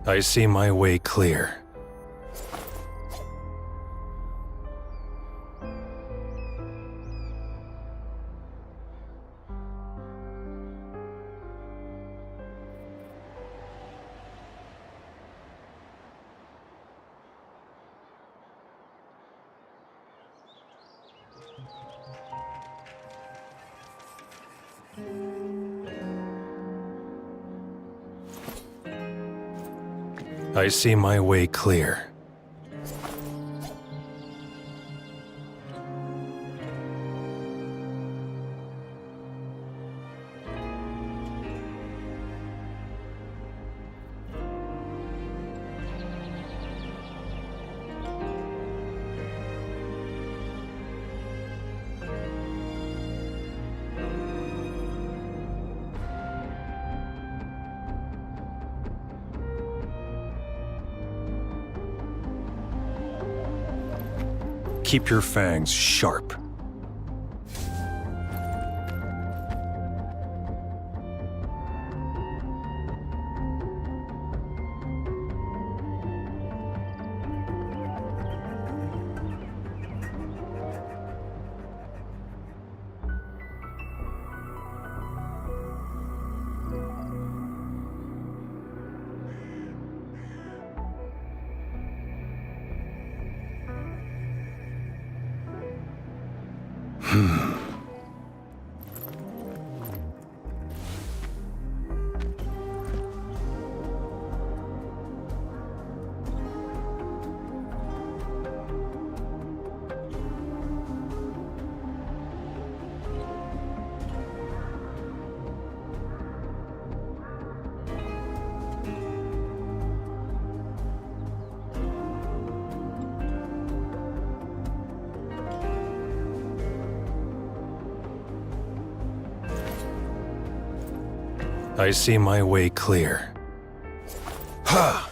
I see my way clear. I see my way clear. Keep your fangs sharp. I see my way clear. Ha!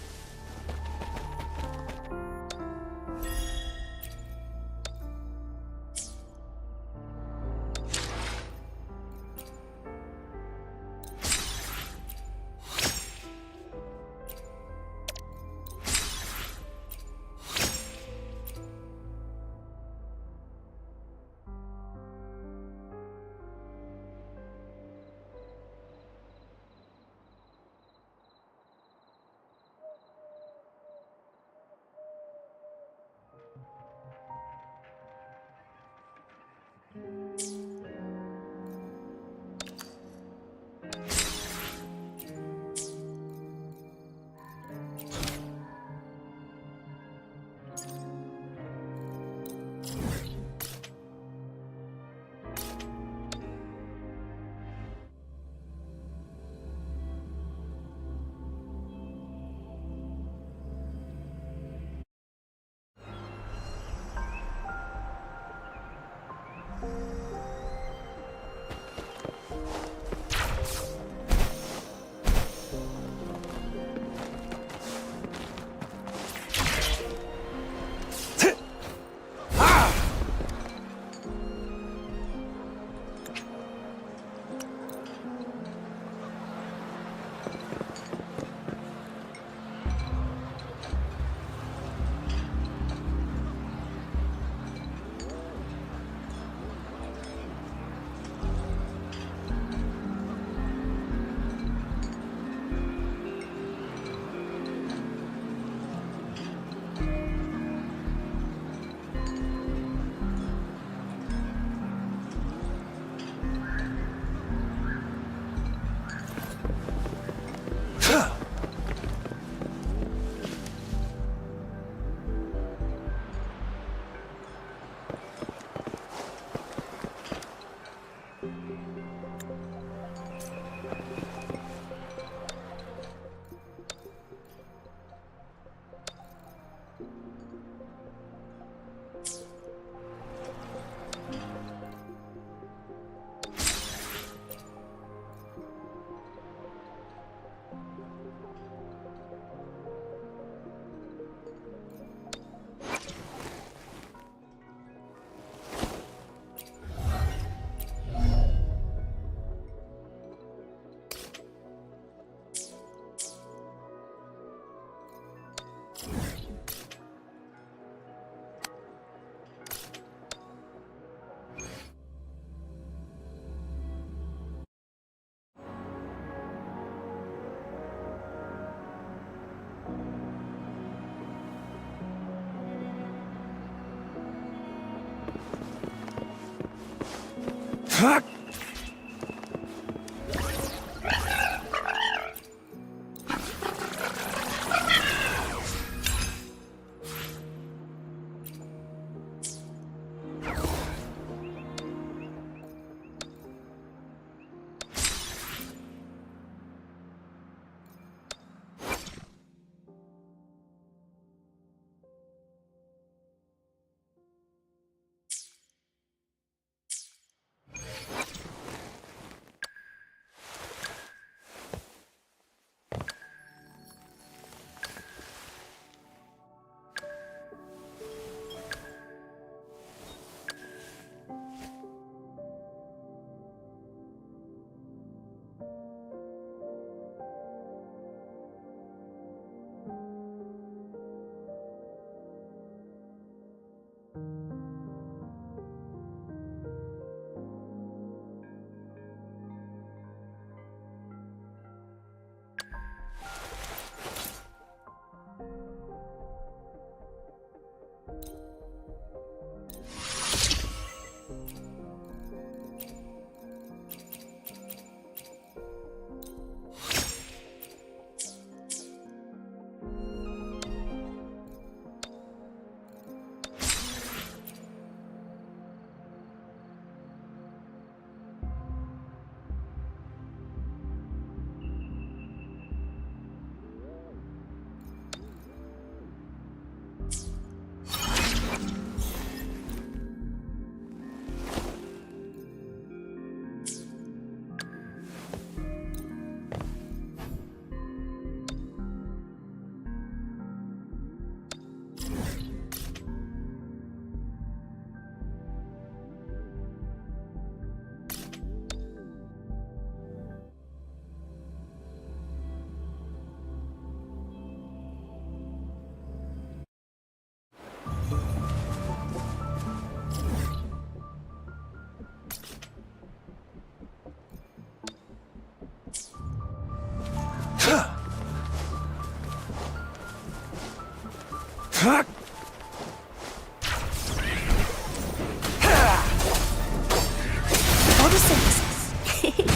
Photosynthesis.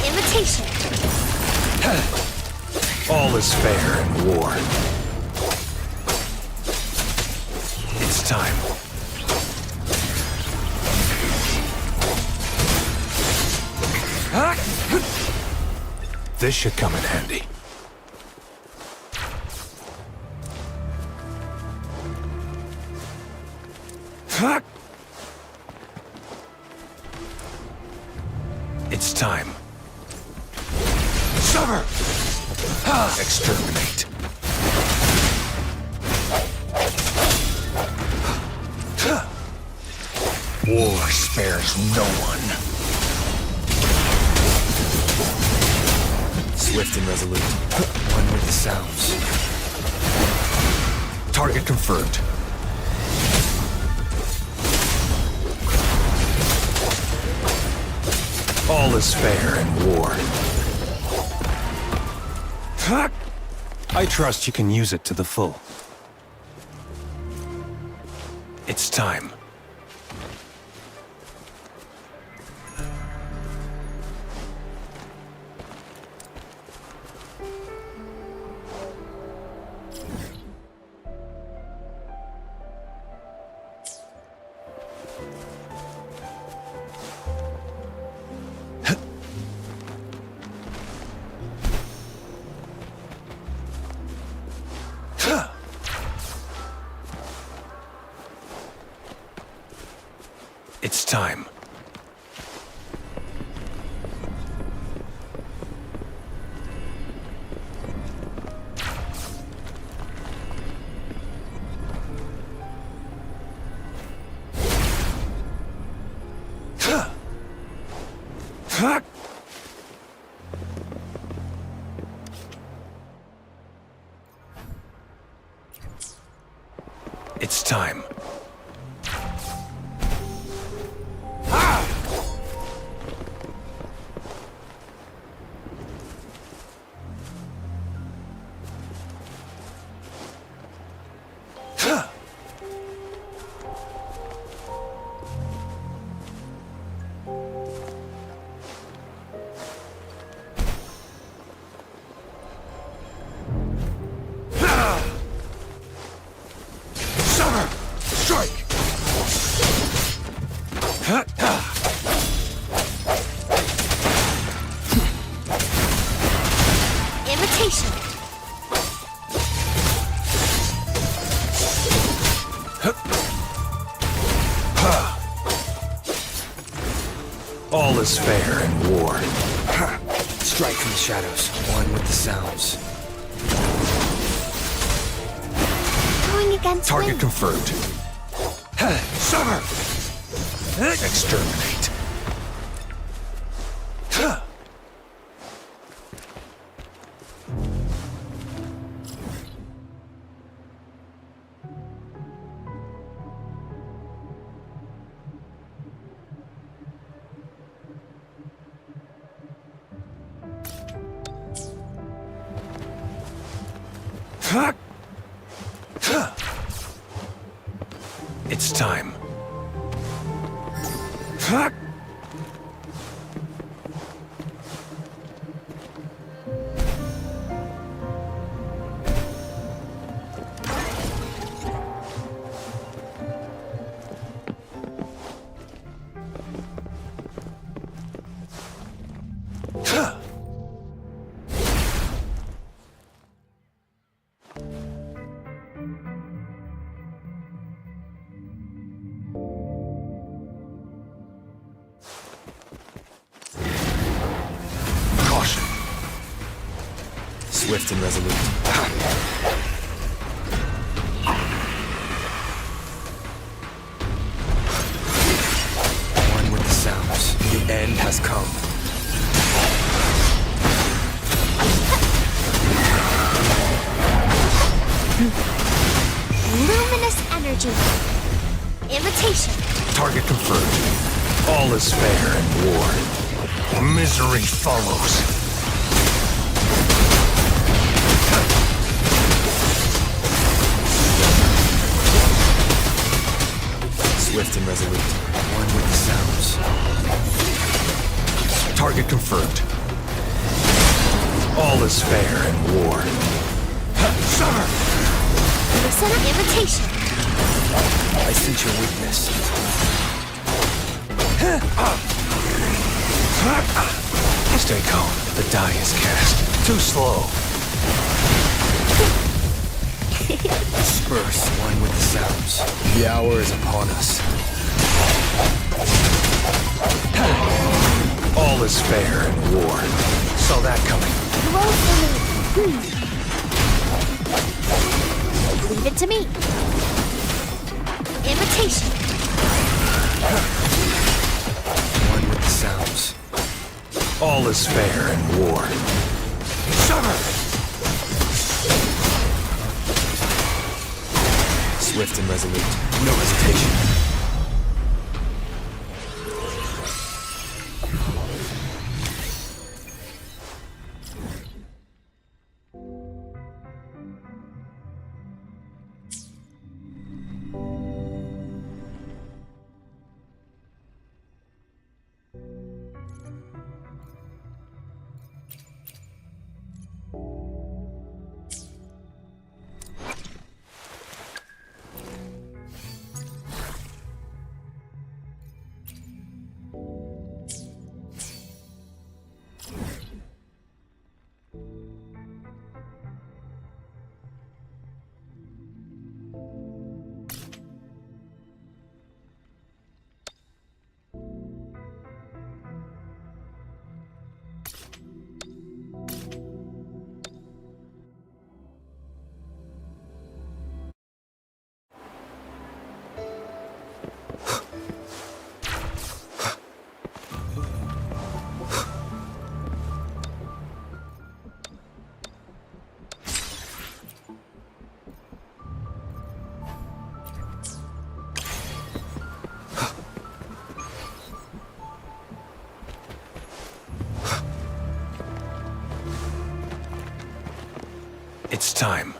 Imitation. All is fair in war. It's time. This should come in handy. It's time. Sever! Exterminate. War spares no one. Swift and resolute. One with the sounds. Target confirmed. All is fair in war. I trust you can use it to the full. It's time. It's time. It's time. Imitation. All is fair in war. Strike from the shadows, one with the sounds. Going against Target me. confirmed. Summer! Exterminate. It's time. Caution. Swift and resolute. One with the sounds. The end has come. Luminous energy. Imitation. Target confirmed. All is fair in war. Misery follows. Swift and resolute. One with the sounds. Target confirmed. All is fair in war. Summer! Listen up. Imitation. I sense your weakness. Stay calm. The die is cast. Too slow. Disperse, one with the sounds. The hour is upon us. All is fair in war. Saw that coming. Roll for me. Leave it to me. Imitation. One with the sounds. All is fair in war. Summer! Swift and resolute. No hesitation. It's time.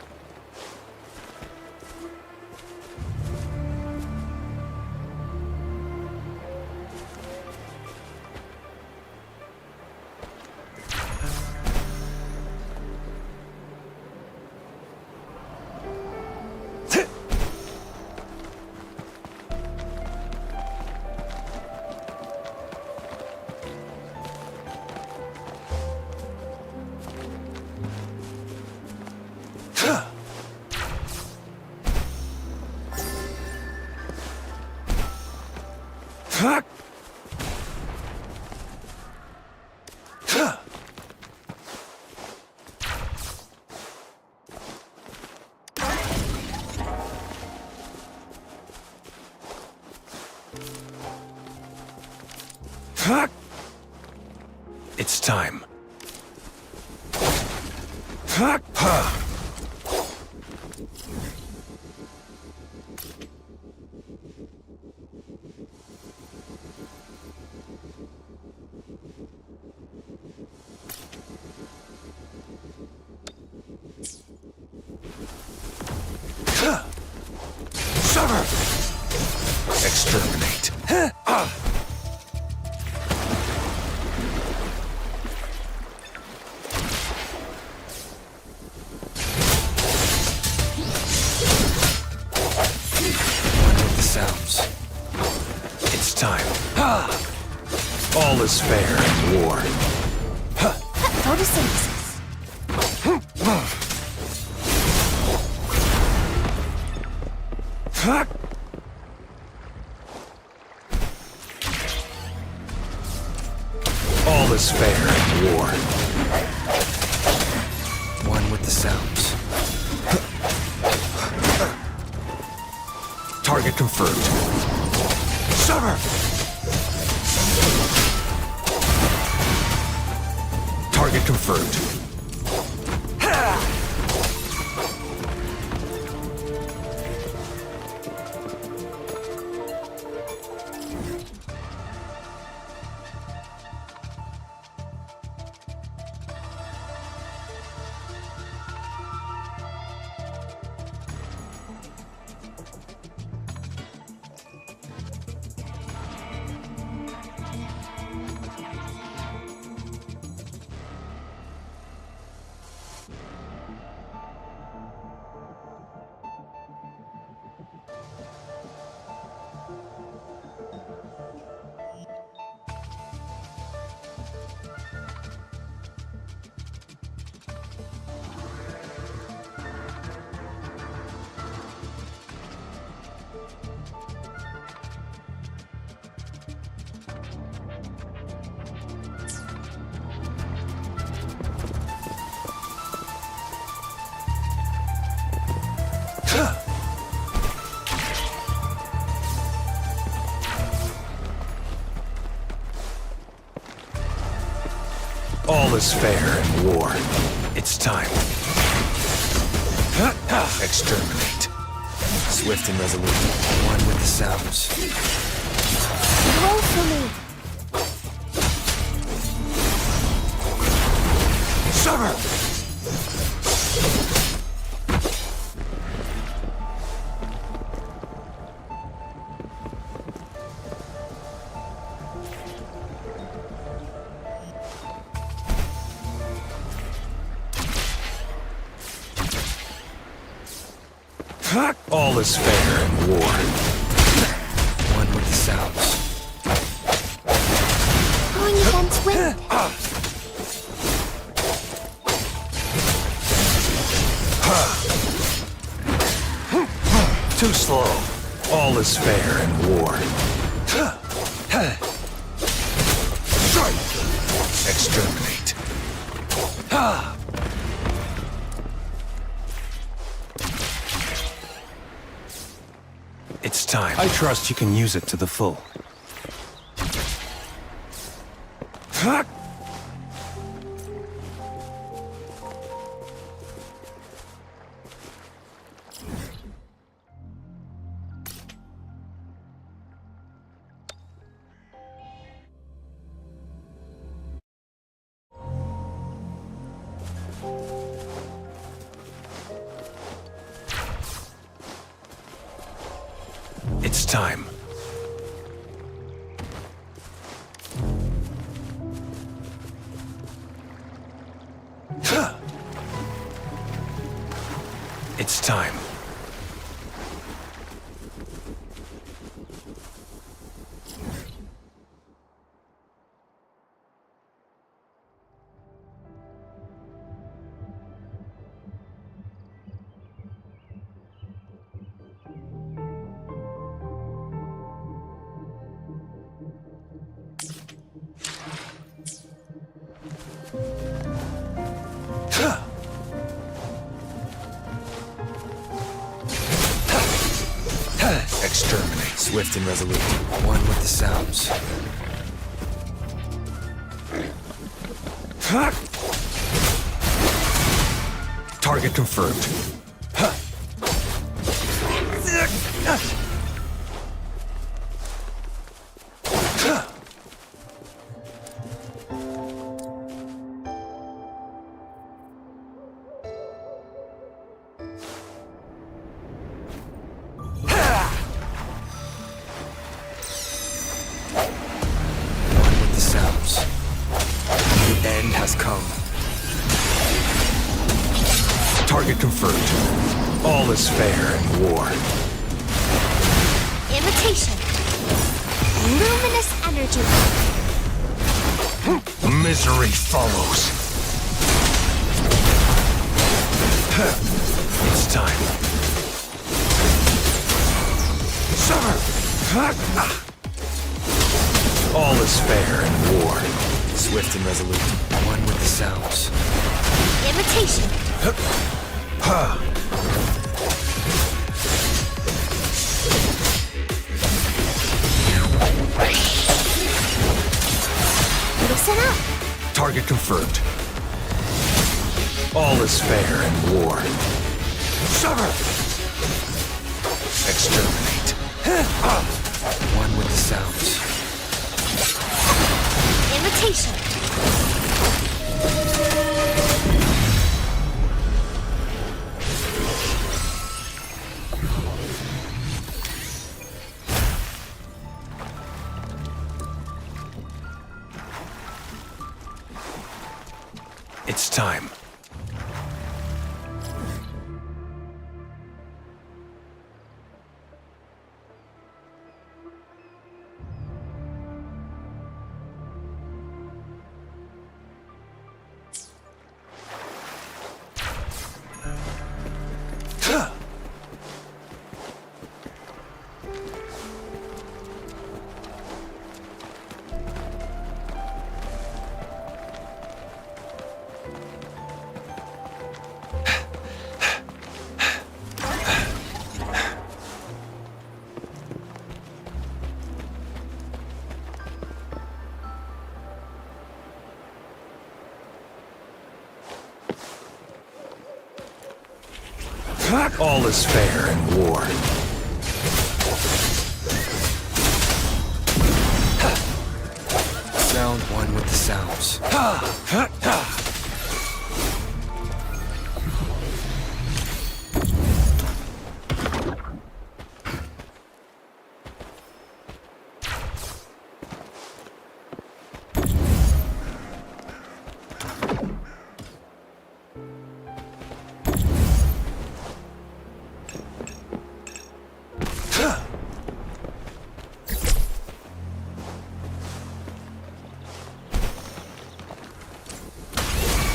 It's time. Sever! Exterminate. It's time. All is fair in war. Photosynthesis. All is fair in war. One with the sounds. Target confirmed. Sever! Target confirmed. All is fair in war. It's time. Exterminate. Swift and resolute. One with the sounds. Roll for me. Sever! All is fair in war. One with the sounds. Going against wind. Too slow. All is fair in war. Strike! Exterminate. It's time. I trust you can use it to the full. It's time. It's time. Swift and resolute. One with the sounds. Target confirmed. One with the sounds. The end has come. Target confirmed. All is fair in war. Imitation. Luminous energy. Misery follows. It's time. Summer! All is fair in war. Swift and resolute. One with the sounds. Imitation. Listen up. Target confirmed. All is fair in war. Summer! Exterminate. One with the sounds. Imitation. It's time. All is fair in war. Sound one with the sounds.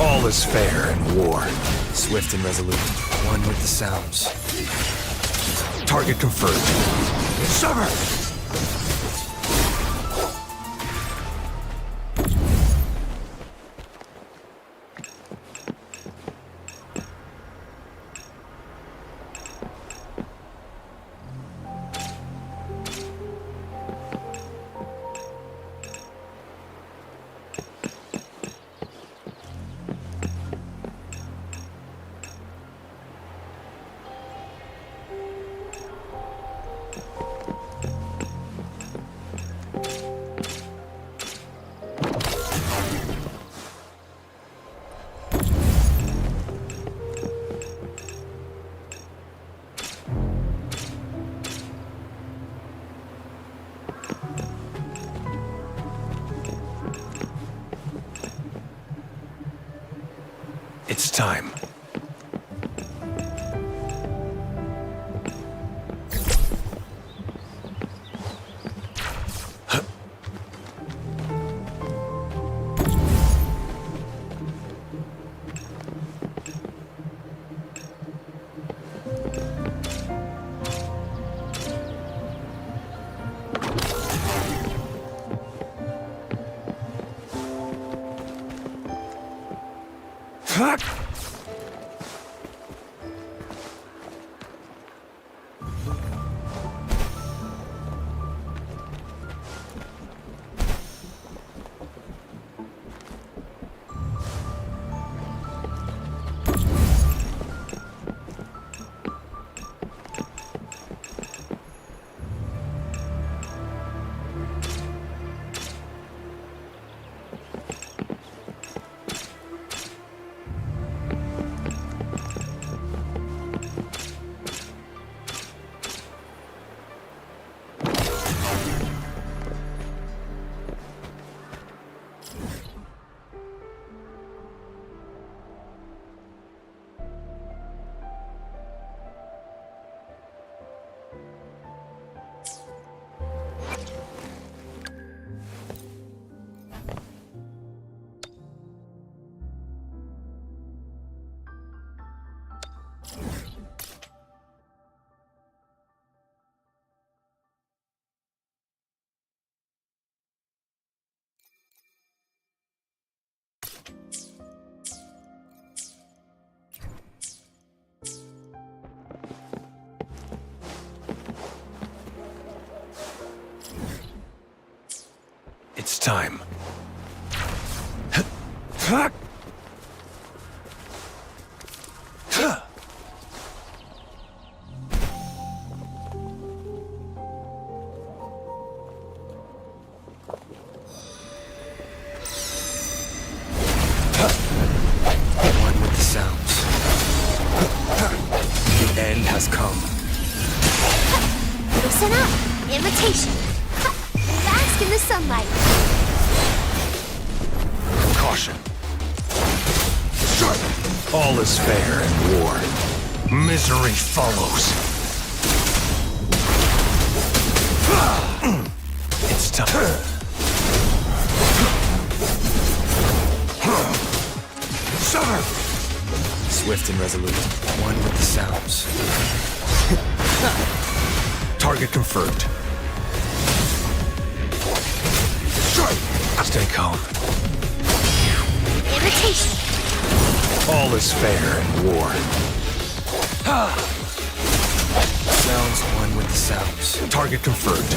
All is fair in war. Swift and resolute. One with the sounds. Target confirmed. Summer! It's time. time. One with the sounds. The end has come. Listen up! Imitation! Bask in the sunlight! Caution. All is fair in war. Misery follows. It's time. Summer! Swift and resolute. One with the sounds. Target confirmed. Stay calm. Imitation! All is fair in war. Sounds one with the sounds. Target confirmed.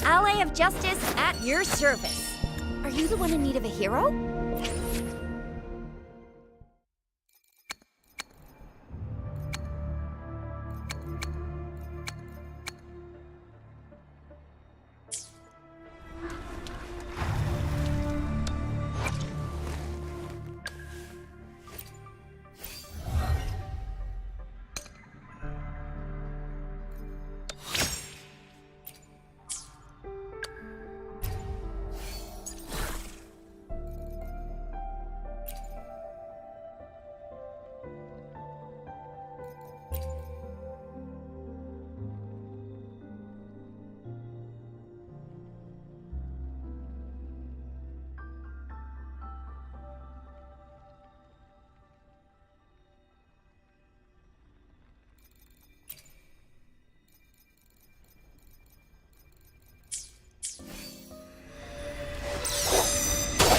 Ally of Justice at your service. Are you the one in need of a hero?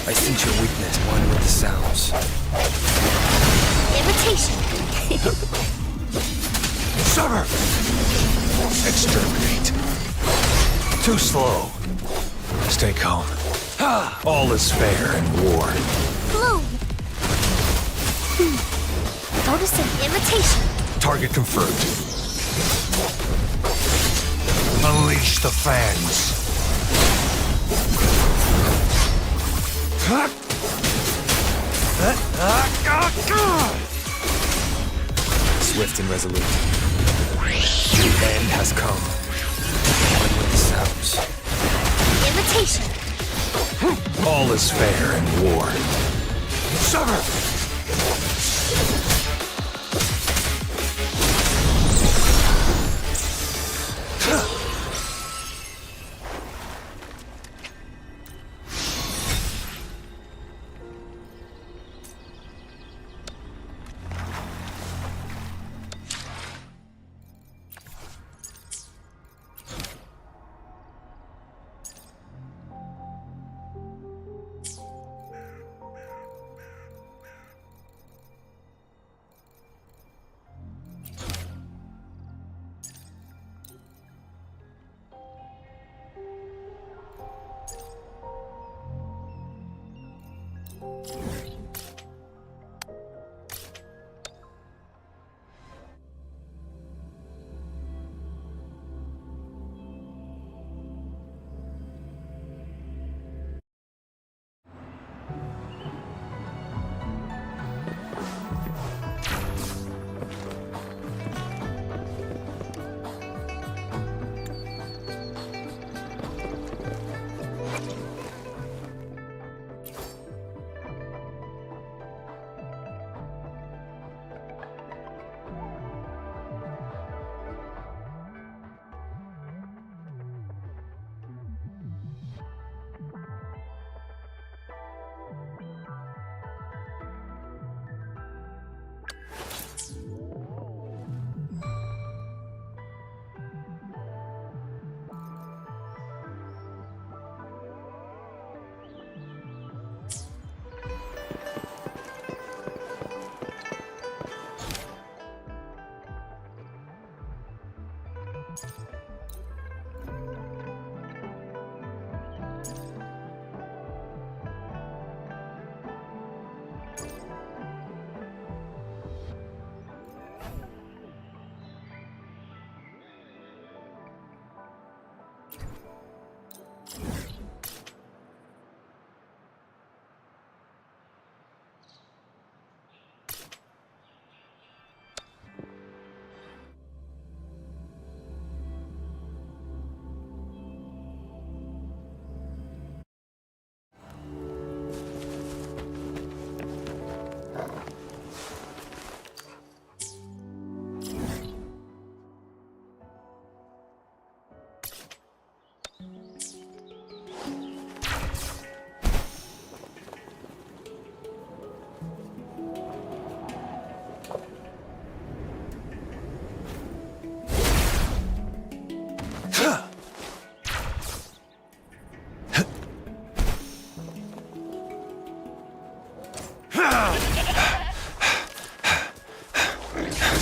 I sense your weakness, one with the sounds. Imitation! Summer! Exterminate. Too slow. Stay calm. All is fair in war. Bloom! Notice an imitation! Target confirmed. Unleash the fangs. Swift and resolute. The end has come. One with the sounds. Imitation! All is fair in war. Summer!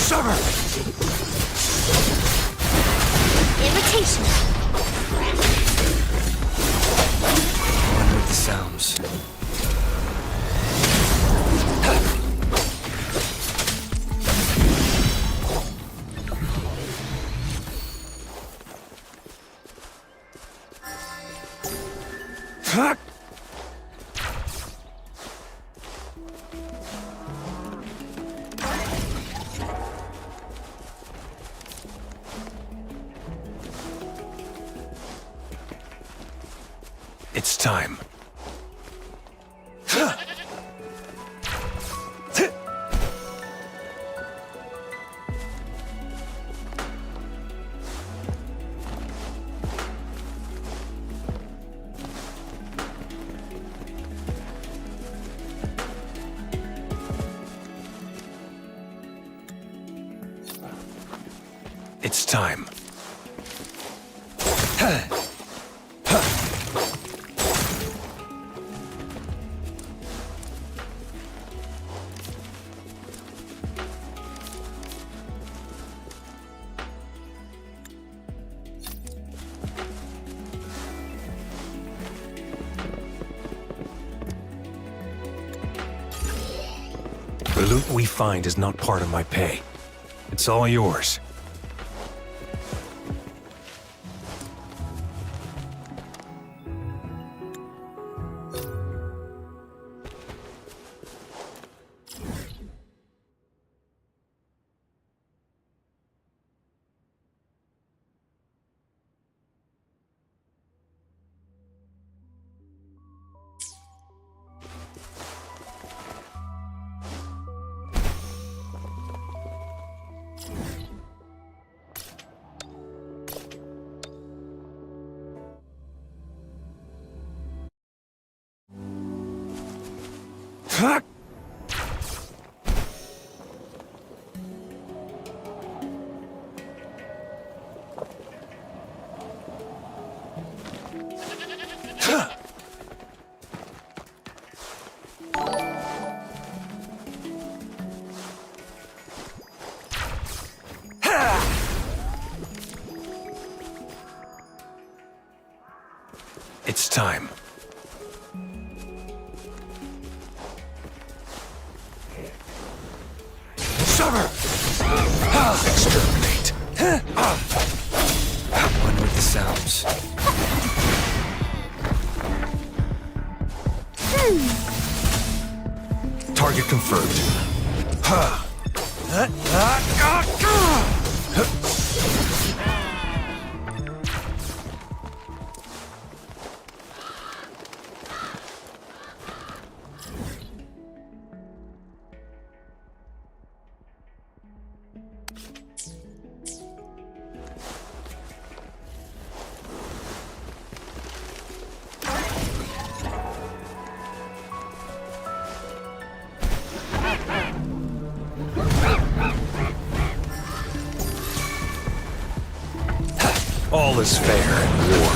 Summer! Invitation. One with the sounds. It's time. It's time. The loot we find is not part of my pay. It's all yours. It's time. Summer! Exterminate. One with the sounds. Target confirmed. All is fair in war.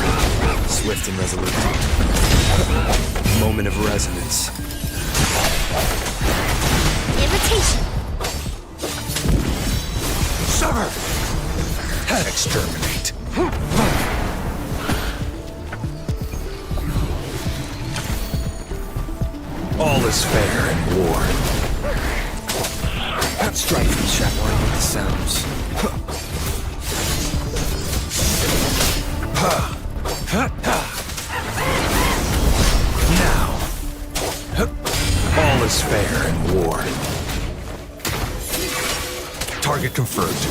Swift and resolute. Moment of resonance. Invitation. Summer! Exterminate. All is fair in war. Strike from chaperone with the sounds. Now. All is fair in war. Target confirmed.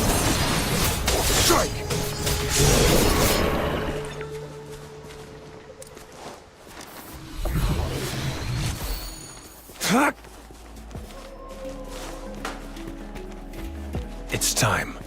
Strike! It's time.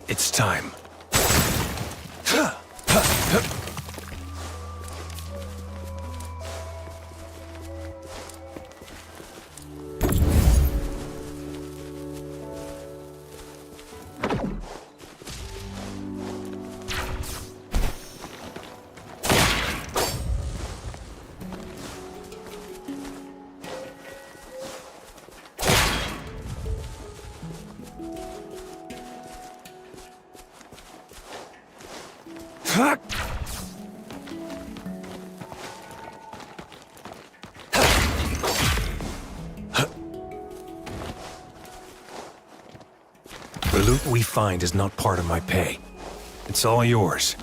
It's time. The loot we find is not part of my pay. It's all yours.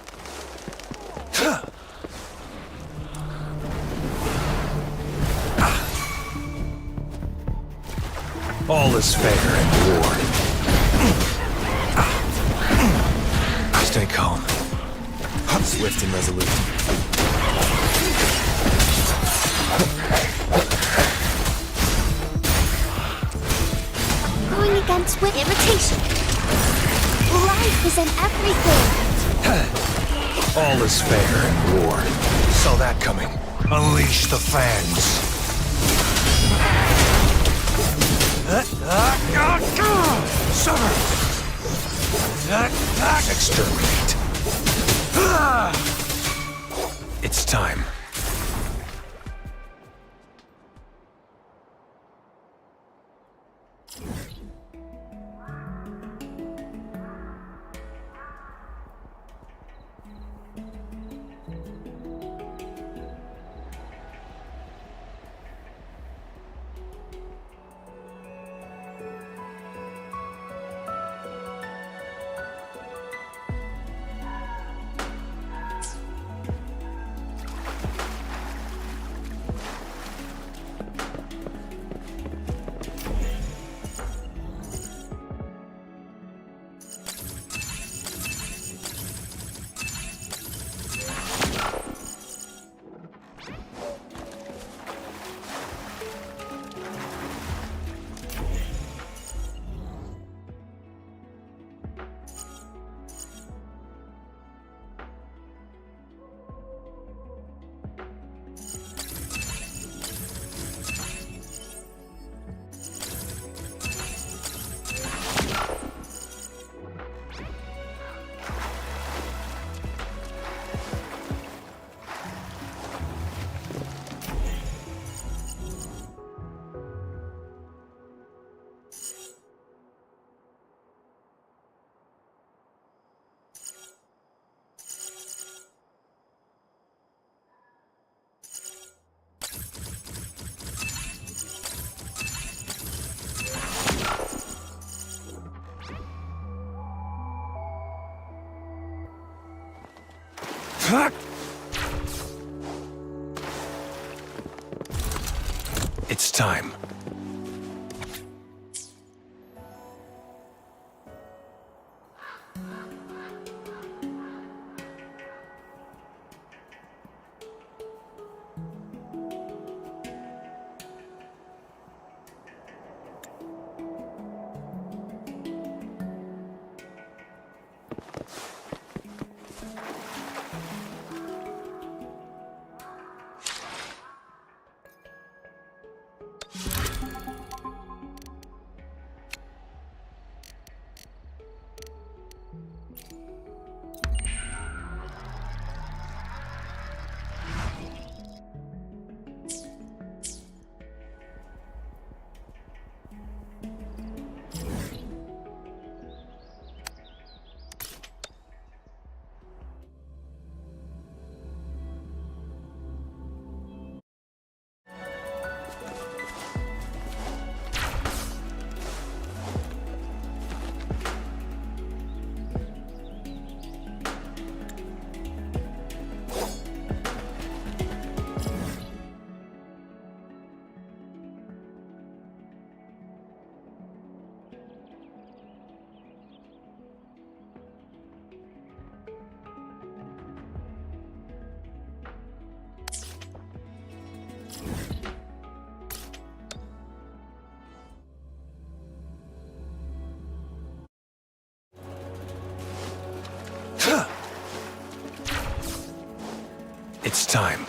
All is fair in war. Stay calm. Swift and resolute. Going against with irritation. Life is in everything. All is fair in war. Saw that coming. Unleash the fans. Summer! Exterminate. It's time. It's time. time.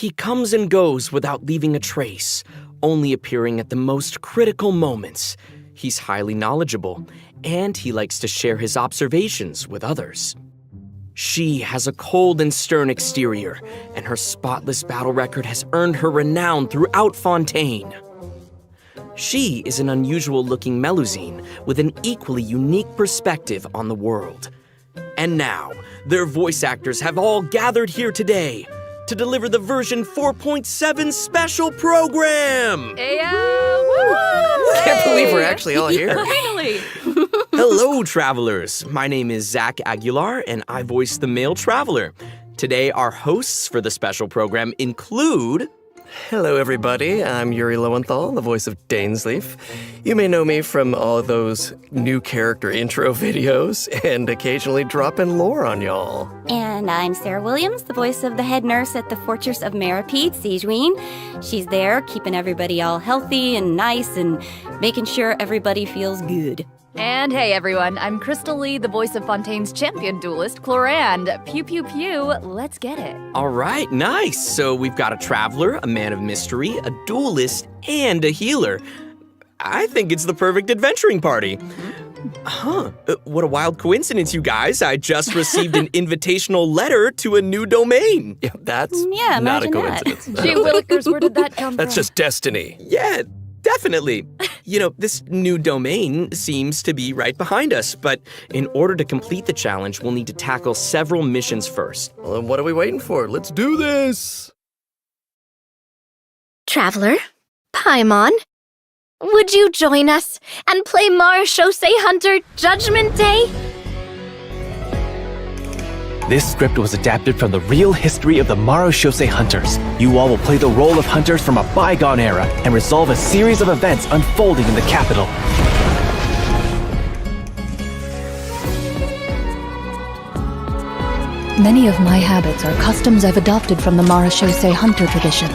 He comes and goes without leaving a trace, only appearing at the most critical moments. He's highly knowledgeable, and he likes to share his observations with others. She has a cold and stern exterior, and her spotless battle record has earned her renown throughout Fontaine. She is an unusual-looking Melusine with an equally unique perspective on the world. And now, their voice actors have all gathered here today to deliver the version 4.7 special program! Ayo! Woo! Can't believe we're actually all here. Finally! Hello, travelers. My name is Zach Aguilar, and I voice the male traveler. Today, our hosts for the special program include... Hello, everybody. I'm Yuri Lowenthal, the voice of Dainsleif. You may know me from all those new character intro videos and occasionally dropping lore on y'all. And I'm Sarah Williams, the voice of the head nurse at the Fortress of Maripede, Sijuin. She's there keeping everybody all healthy and nice and making sure everybody feels good. And hey everyone, I'm Crystal Lee, the voice of Fontaine's champion duelist, Clorand. Pew pew pew, let's get it. All right, nice. So we've got a traveler, a man of mystery, a duelist, and a healer. I think it's the perfect adventuring party. What a wild coincidence, you guys. I just received an invitational letter to a new domain. Yeah, that's not a imagine that. coincidence. Gee willikers, where did that come That's from? just destiny. Yeah, definitely. You know, this new domain seems to be right behind us, but in order to complete the challenge, we'll need to tackle several missions first. Well, then what are we waiting for? Let's do this! Traveler, Paimon, would you join us and play Marechaussee Hunter Judgment Day? This script was adapted from the real history of the Marechaussee Hunters. You all will play the role of hunters from a bygone era and resolve a series of events unfolding in the capital. Many of my habits are customs I've adopted from the Marechaussee Hunter tradition.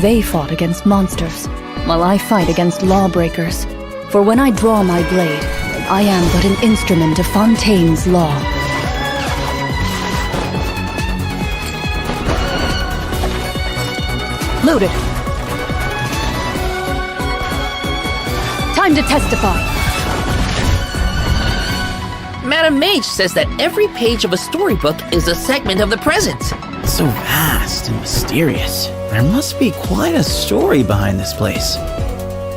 They fought against monsters, while I fight against lawbreakers. For when I draw my blade, I am but an instrument of Fontaine's law. Loaded. Time to testify. Madam Mage says that every page of a storybook is a segment of the present. So vast and mysterious. There must be quite a story behind this place.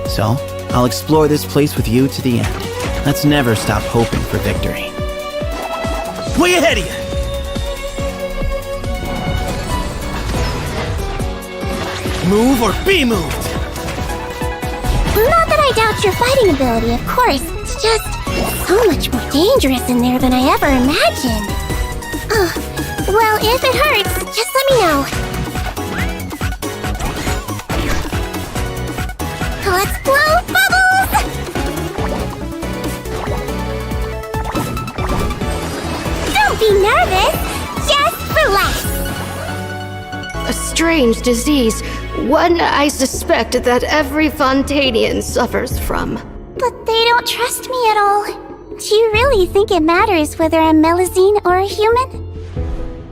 So, I'll explore this place with you to the end. Let's never stop hoping for victory. Way ahead of you! Move or be moved! Not that I doubt your fighting ability, of course. It's just so much more dangerous in there than I ever imagined. Well, if it hurts, just let me know. Let's blow bubbles! Don't be nervous, just relax. A strange disease, one I suspect that every Fontanian suffers from. But they don't trust me at all. Do you really think it matters whether I'm Melusine or a human?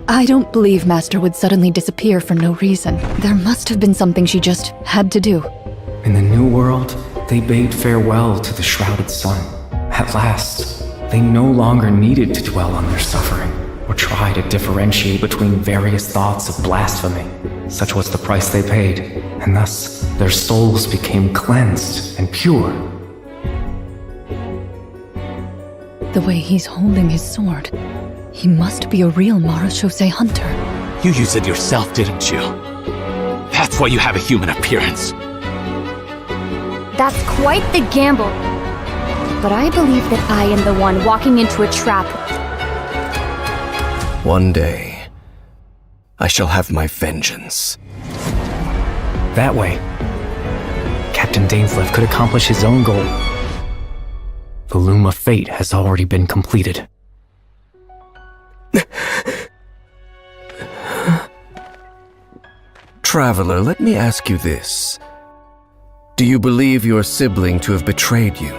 I don't believe Master would suddenly disappear for no reason. There must have been something she just had to do. In the New World, they bade farewell to the shrouded sun. At last, they no longer needed to dwell on their suffering, or try to differentiate between various thoughts of blasphemy. Such was the price they paid, and thus their souls became cleansed and pure. The way he's holding his sword, he must be a real Marechaussee Hunter. You used it yourself, didn't you? That's why you have a human appearance. That's quite the gamble. But I believe that I am the one walking into a trap. One day, I shall have my vengeance. That way, Captain Dainsleif could accomplish his own goal. The loom of fate has already been completed. Traveler, let me ask you this. Do you believe your sibling to have betrayed you?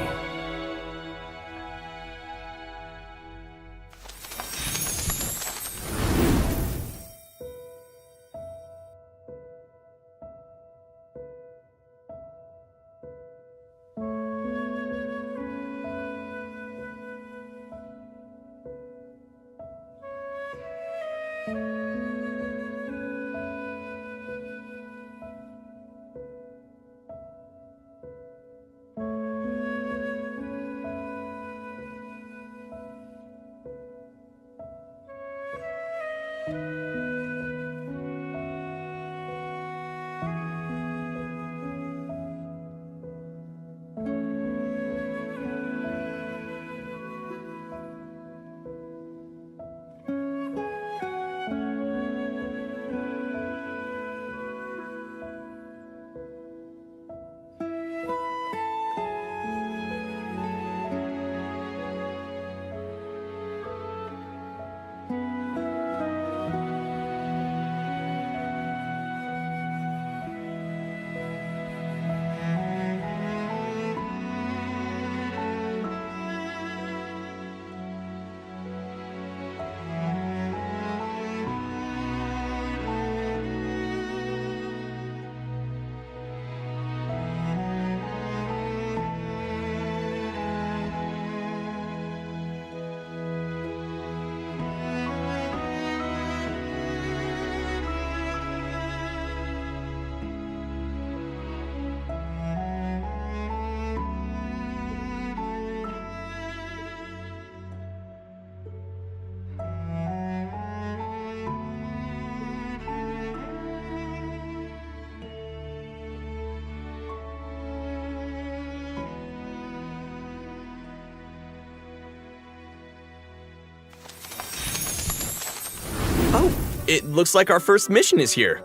It looks like our first mission is here.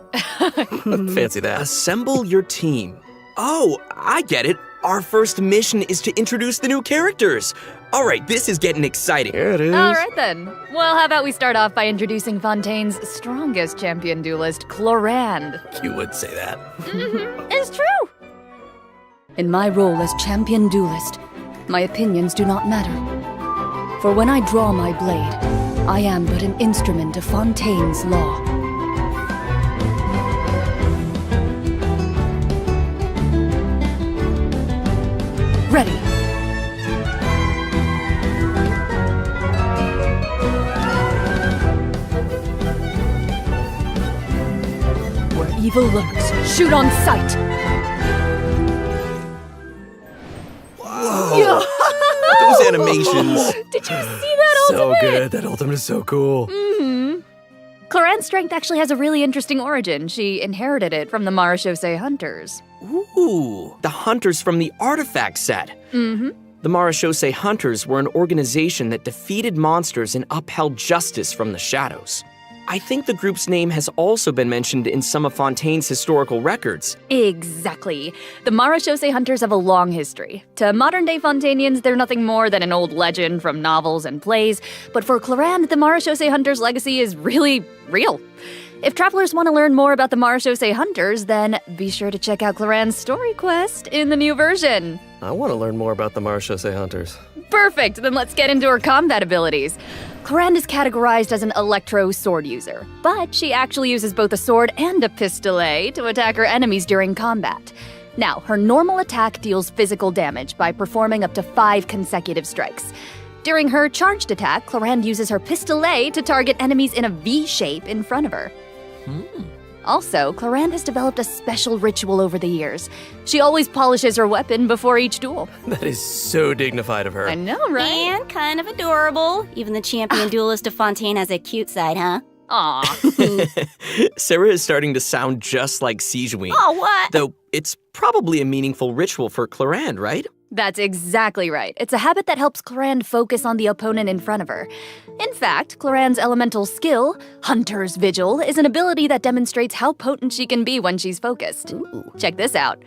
Fancy that. Assemble your team. Oh, I get it. Our first mission is to introduce the new characters. All right, this is getting exciting. Here it is. All right then. Well, how about we start off by introducing Fontaine's strongest champion duelist, Clorand. You would say that. It's true. In my role as champion duelist, my opinions do not matter. For when I draw my blade, I am but an instrument of Fontaine's law. Ready. Where evil lurks, shoot on sight. Whoa. Those animations. Did you see that ultimate? So good. That ultimate is so cool. Clorand's strength actually has a really interesting origin. She inherited it from the Marashosei hunters. Ooh, the hunters from the artifact set. The Marashosei hunters were an organization that defeated monsters and upheld justice from the shadows. I think the group's name has also been mentioned in some of Fontaine's historical records. Exactly. The Marashosei hunters have a long history. To modern-day Fontainians, they're nothing more than an old legend from novels and plays, but for Clorand, the Marashosei hunters' legacy is really real. If travelers want to learn more about the Marashosei hunters, then be sure to check out Clorand's story quest in the new version. I want to learn more about the Marashosei hunters. Perfect! Then let's get into her combat abilities. Clorand is categorized as an electro sword user, but she actually uses both a sword and a pistolet to attack her enemies during combat. Now, her normal attack deals physical damage by performing up to 5 consecutive strikes. During her charged attack, Clorand uses her pistolet to target enemies in a V shape in front of her. Also, Clorand has developed a special ritual over the years. She always polishes her weapon before each duel. That is so dignified of her. I know, right? And kind of adorable. Even the champion duelist of Fontaine has a cute side, huh? Aw. Sarah is starting to sound just like 𝚎𝚘𝚠. Oh, what? Though it's probably a meaningful ritual for Clorand, right? That's exactly right. It's a habit that helps Clorand focus on the opponent in front of her. In fact, Clorand's elemental skill, Hunter's Vigil, is an ability that demonstrates how potent she can be when she's focused. Ooh. Check this out.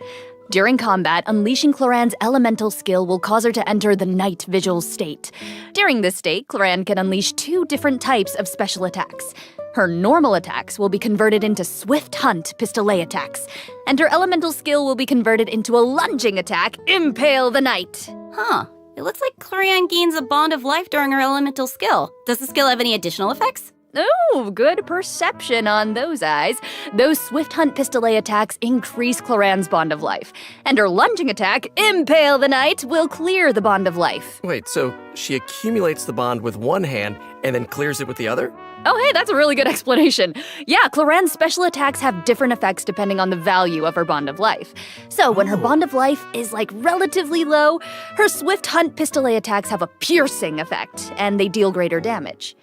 During combat, unleashing Clorand's elemental skill will cause her to enter the Night Vigil state. During this state, Clorand can unleash 2 different types of special attacks. Her normal attacks will be converted into Swift Hunt pistolet attacks, and her elemental skill will be converted into a lunging attack, Impale the Night. Huh. It looks like Clorand gains a bond of life during her elemental skill. Does the skill have any additional effects? Oh, good perception on those eyes. Those Swift Hunt pistolet attacks increase Clorand's bond of life, and her lunging attack, Impale the Night, will clear the bond of life. Wait, so she accumulates the bond with one hand and then clears it with the other? Oh, hey, that's a really good explanation. Yeah, Clorand's special attacks have different effects depending on the value of her bond of life. So when her bond of life is relatively low, her Swift Hunt pistolet attacks have a piercing effect, and they deal greater damage.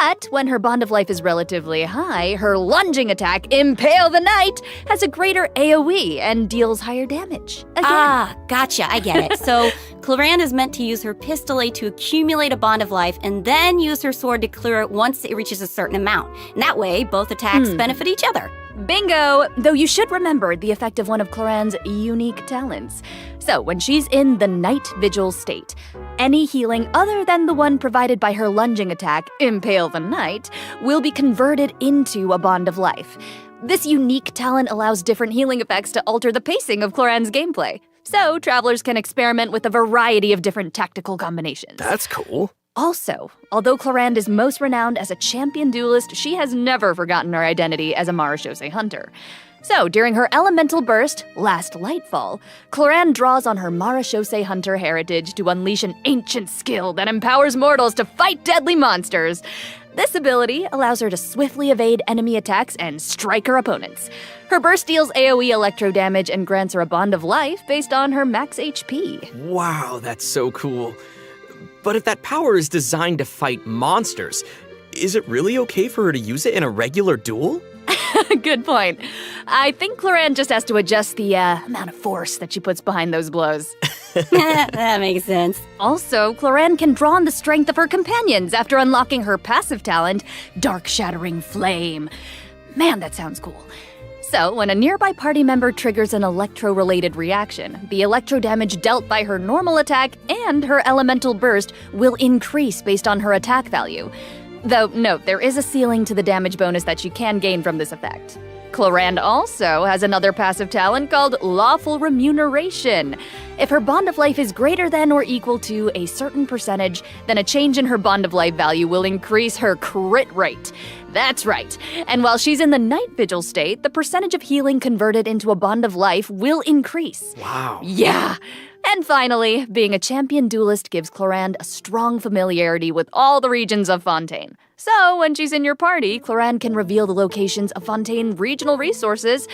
But when her bond of life is relatively high, her lunging attack, Impale the Night, has a greater AoE and deals higher damage. Again. Ah, gotcha, I get it. So Clorand is meant to use her pistolet to accumulate a bond of life and then use her sword to clear it once it reaches a certain amount. And that way, both attacks benefit each other. Bingo! Though you should remember the effect of one of Clorand's unique talents. So, when she's in the Night Vigil state, any healing other than the one provided by her lunging attack, Impale the Night, will be converted into a bond of life. This unique talent allows different healing effects to alter the pacing of Clorand's gameplay. So, travelers can experiment with a variety of different tactical combinations. That's cool. Also, although Clorand is most renowned as a champion duelist, she has never forgotten her identity as a Marashosei hunter. So, during her elemental burst, Last Lightfall, Clorand draws on her Marashosei hunter heritage to unleash an ancient skill that empowers mortals to fight deadly monsters. This ability allows her to swiftly evade enemy attacks and strike her opponents. Her burst deals AoE electro damage and grants her a bond of life based on her max HP. Wow, that's so cool. But if that power is designed to fight monsters, is it really okay for her to use it in a regular duel? Good point. I think Clorand just has to adjust the amount of force that she puts behind those blows. That makes sense. Also, Cloran can draw on the strength of her companions after unlocking her passive talent, Dark Shattering Flame. Man, that sounds cool. So, when a nearby party member triggers an electro-related reaction, the electro damage dealt by her normal attack and her elemental burst will increase based on her attack value. Though, note, there is a ceiling to the damage bonus that she can gain from this effect. Clorand also has another passive talent called Lawful Remuneration. If her bond of life is greater than or equal to a certain percentage, then a change in her bond of life value will increase her crit rate. That's right. And while she's in the night vigil state, the percentage of healing converted into a bond of life will increase. Wow. Yeah. And finally, being a champion duelist gives Clorand a strong familiarity with all the regions of Fontaine. So, when she's in your party, Clorand can reveal the locations of Fontaine regional resources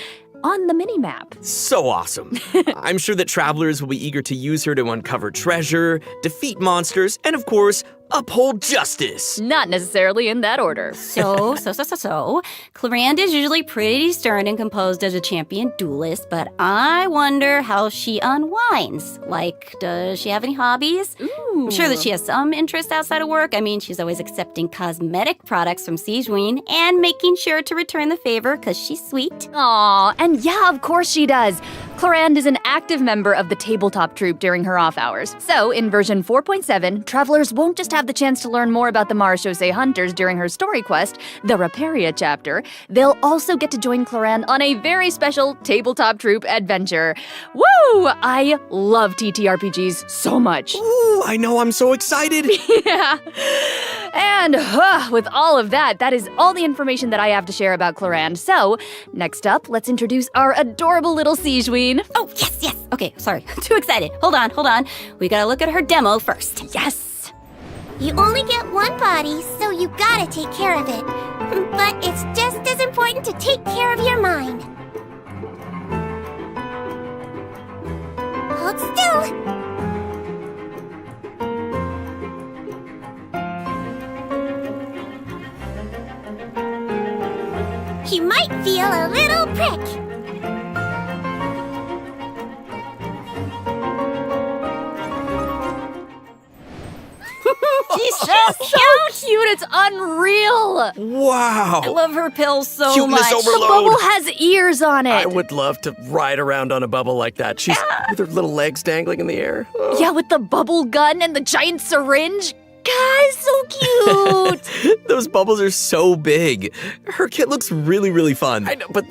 on the minimap. So awesome. I'm sure that travelers will be eager to use her to uncover treasure, defeat monsters, and of course, uphold justice. Not necessarily in that order. So. Clorand is usually pretty stern and composed as a champion duelist, but I wonder how she unwinds. Like, does she have any hobbies? Ooh. I'm sure that she has some interest outside of work. I mean, she's always accepting cosmetic products from 𝚎𝚘 and making sure to return the favor because she's sweet. Aw, and yeah, of course she does. Clorand is an active member of the tabletop troupe during her off hours. So, in version 4.7, travelers won't just have the chance to learn more about the Marashosei hunters during her story quest, the Raparia chapter, they'll also get to join Clorand on a very special tabletop troupe adventure. Woo! I love TTRPGs so much. Ooh, I know, I'm so excited. Yeah. And with all of that, that is all the information that I have to share about Clorand. So, next up, let's introduce our adorable little 𝚎𝚘. Oh, yes. Okay, sorry. Too excited. Hold on. We gotta look at her demo first. Yes. You only get one body, so you gotta take care of it. But it's just as important to take care of your mind. Hold still. You might feel a little prick. She's so cute, it's unreal. Wow. I love her pills so Cuteness much. overload. The bubble has ears on it. I would love to ride around on a bubble like that. She's with her little legs dangling in the air. Oh. Yeah, with the bubble gun and the giant syringe. Guys, so cute. Those bubbles are so big. Her kit looks really, really fun. I know, but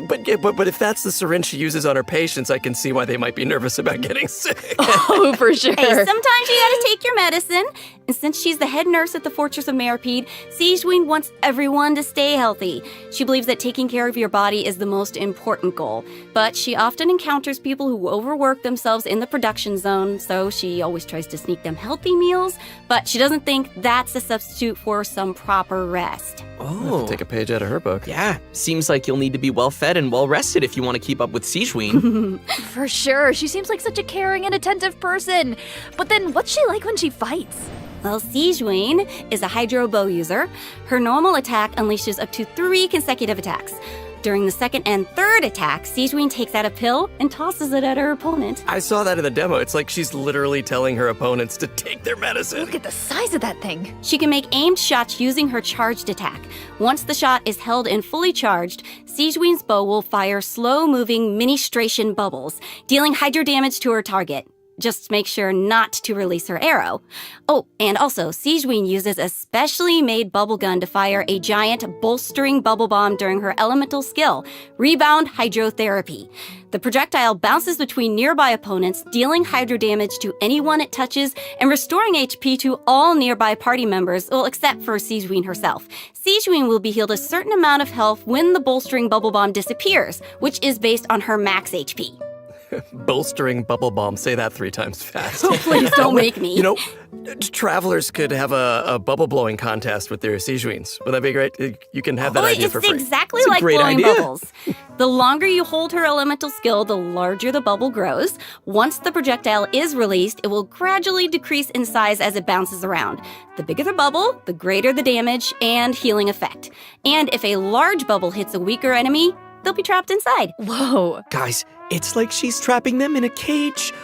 if that's the syringe she uses on her patients, I can see why they might be nervous about getting sick. Oh, for sure. Hey, sometimes you gotta take your medicine. And since she's the head nurse at the Fortress of Meropide, 𝚎𝚘 wants everyone to stay healthy. She believes that taking care of your body is the most important goal. But she often encounters people who overwork themselves in the production zone, so she always tries to sneak them healthy meals, but she doesn't think that's a substitute for some proper rest. I'll have to take a page out of her book. Yeah, seems like you'll need to be well-fed and well-rested if you want to keep up with 𝚎𝚘. For sure. She seems like such a caring and attentive person. But then what's she like when she fights? Well, 𝚎𝚘 is a hydro bow user. Her normal attack unleashes up to 3 consecutive attacks. During the second and third attack, 𝚎𝚘 takes out a pill and tosses it at her opponent. I saw that in the demo. It's like she's literally telling her opponents to take their medicine. Look at the size of that thing. She can make aimed shots using her charged attack. Once the shot is held and fully charged, 𝚎𝚘's bow will fire slow-moving ministration bubbles, dealing hydro damage to her target. Just make sure not to release her arrow. Oh, and also, 𝚎𝚘 uses a specially made bubble gun to fire a giant bolstering bubble bomb during her elemental skill, Rebound Hydrotherapy. The projectile bounces between nearby opponents, dealing hydro damage to anyone it touches and restoring HP to all nearby party members, well, except for 𝚎𝚘 herself. 𝚎𝚘 will be healed a certain amount of health when the bolstering bubble bomb disappears, which is based on her max HP. Bolstering bubble bomb. Say that 3 times fast. Oh, please don't make me. You know, travelers could have a bubble blowing contest with their 𝚎𝚘s. Would that be great? You can have that idea for free. It's exactly It's a like great blowing idea. bubbles. The longer you hold her elemental skill, the larger the bubble grows. Once the projectile is released, it will gradually decrease in size as it bounces around. The bigger the bubble, the greater the damage and healing effect. And if a large bubble hits a weaker enemy, they'll be trapped inside. Whoa. Guys, it's like she's trapping them in a cage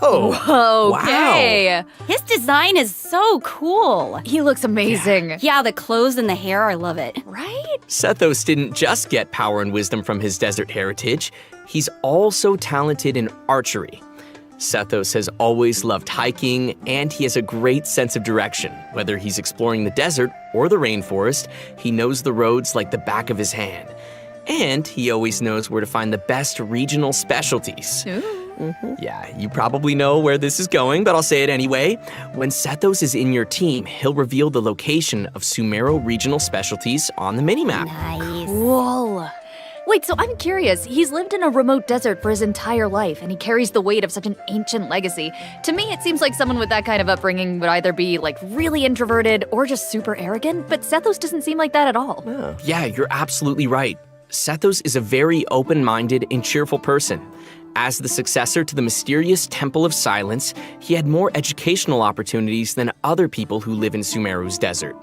Whoa! Okay. His design is so cool. He looks amazing. Yeah, the clothes and the hair, I love it. Right? Sethos didn't just get power and wisdom from his desert heritage, he's also talented in archery. Sethos has always loved hiking, and he has a great sense of direction. Whether he's exploring the desert or the rainforest, he knows the roads like the back of his hand. And he always knows where to find the best regional specialties. Yeah, you probably know where this is going, but I'll say it anyway. When Sethos is in your team, he'll reveal the location of Sumeru regional specialties on the minimap. Nice. Cool. Wait, so I'm curious. He's lived in a remote desert for his entire life, and he carries the weight of such an ancient legacy. To me, it seems like someone with that kind of upbringing would either be, like, really introverted or just super arrogant, but Sethos doesn't seem like that at all. Yeah, you're absolutely right. Sethos is a very open-minded and cheerful person. As the successor to the mysterious Temple of Silence, he had more educational opportunities than other people who live in Sumeru's desert.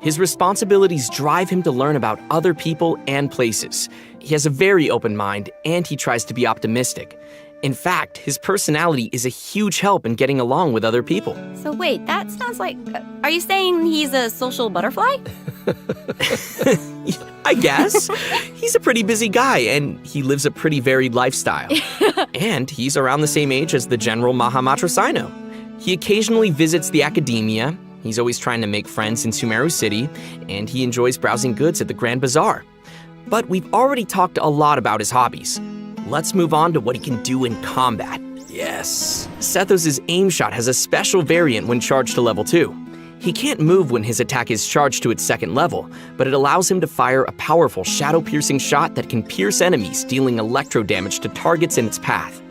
His responsibilities drive him to learn about other people and places. He has a very open mind, and he tries to be optimistic. In fact, his personality is a huge help in getting along with other people. So wait, that sounds like... are you saying he's a social butterfly? I guess. He's a pretty busy guy, and he lives a pretty varied lifestyle. And he's around the same age as the General Mahamatra Sino. He occasionally visits the academia. He's always trying to make friends in Sumeru City, and he enjoys browsing goods at the Grand Bazaar. But we've already talked a lot about his hobbies. Let's move on to what he can do in combat. Yes. Sethos' aim shot has a special variant when charged to level 2. He can't move when his attack is charged to its second level, but it allows him to fire a powerful shadow-piercing shot that can pierce enemies, dealing electro damage to targets in its path.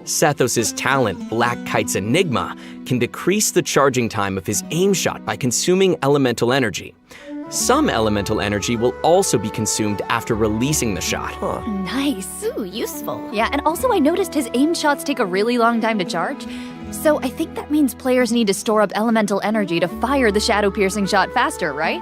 Sethos' talent, Black Kite's Enigma, can decrease the charging time of his aim shot by consuming elemental energy. Some elemental energy will also be consumed after releasing the shot. Nice. Ooh, useful. Yeah, and also I noticed his aim shots take a really long time to charge. So I think that means players need to store up elemental energy to fire the shadow-piercing shot faster, right?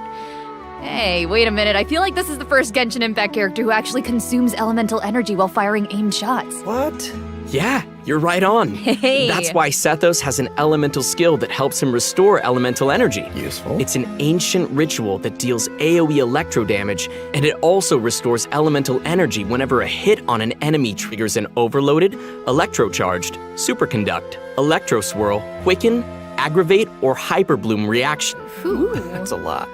Hey, wait a minute. I feel like this is the first Genshin Impact character who actually consumes elemental energy while firing aimed shots. What? Yeah, you're right on. Hey. That's why Sethos has an elemental skill that helps him restore elemental energy. Useful. It's an ancient ritual that deals AoE electro damage, and it also restores elemental energy whenever a hit on an enemy triggers an overloaded, electrocharged, superconduct, electroswirl, quicken, aggravate, or hyperbloom reaction. That's a lot.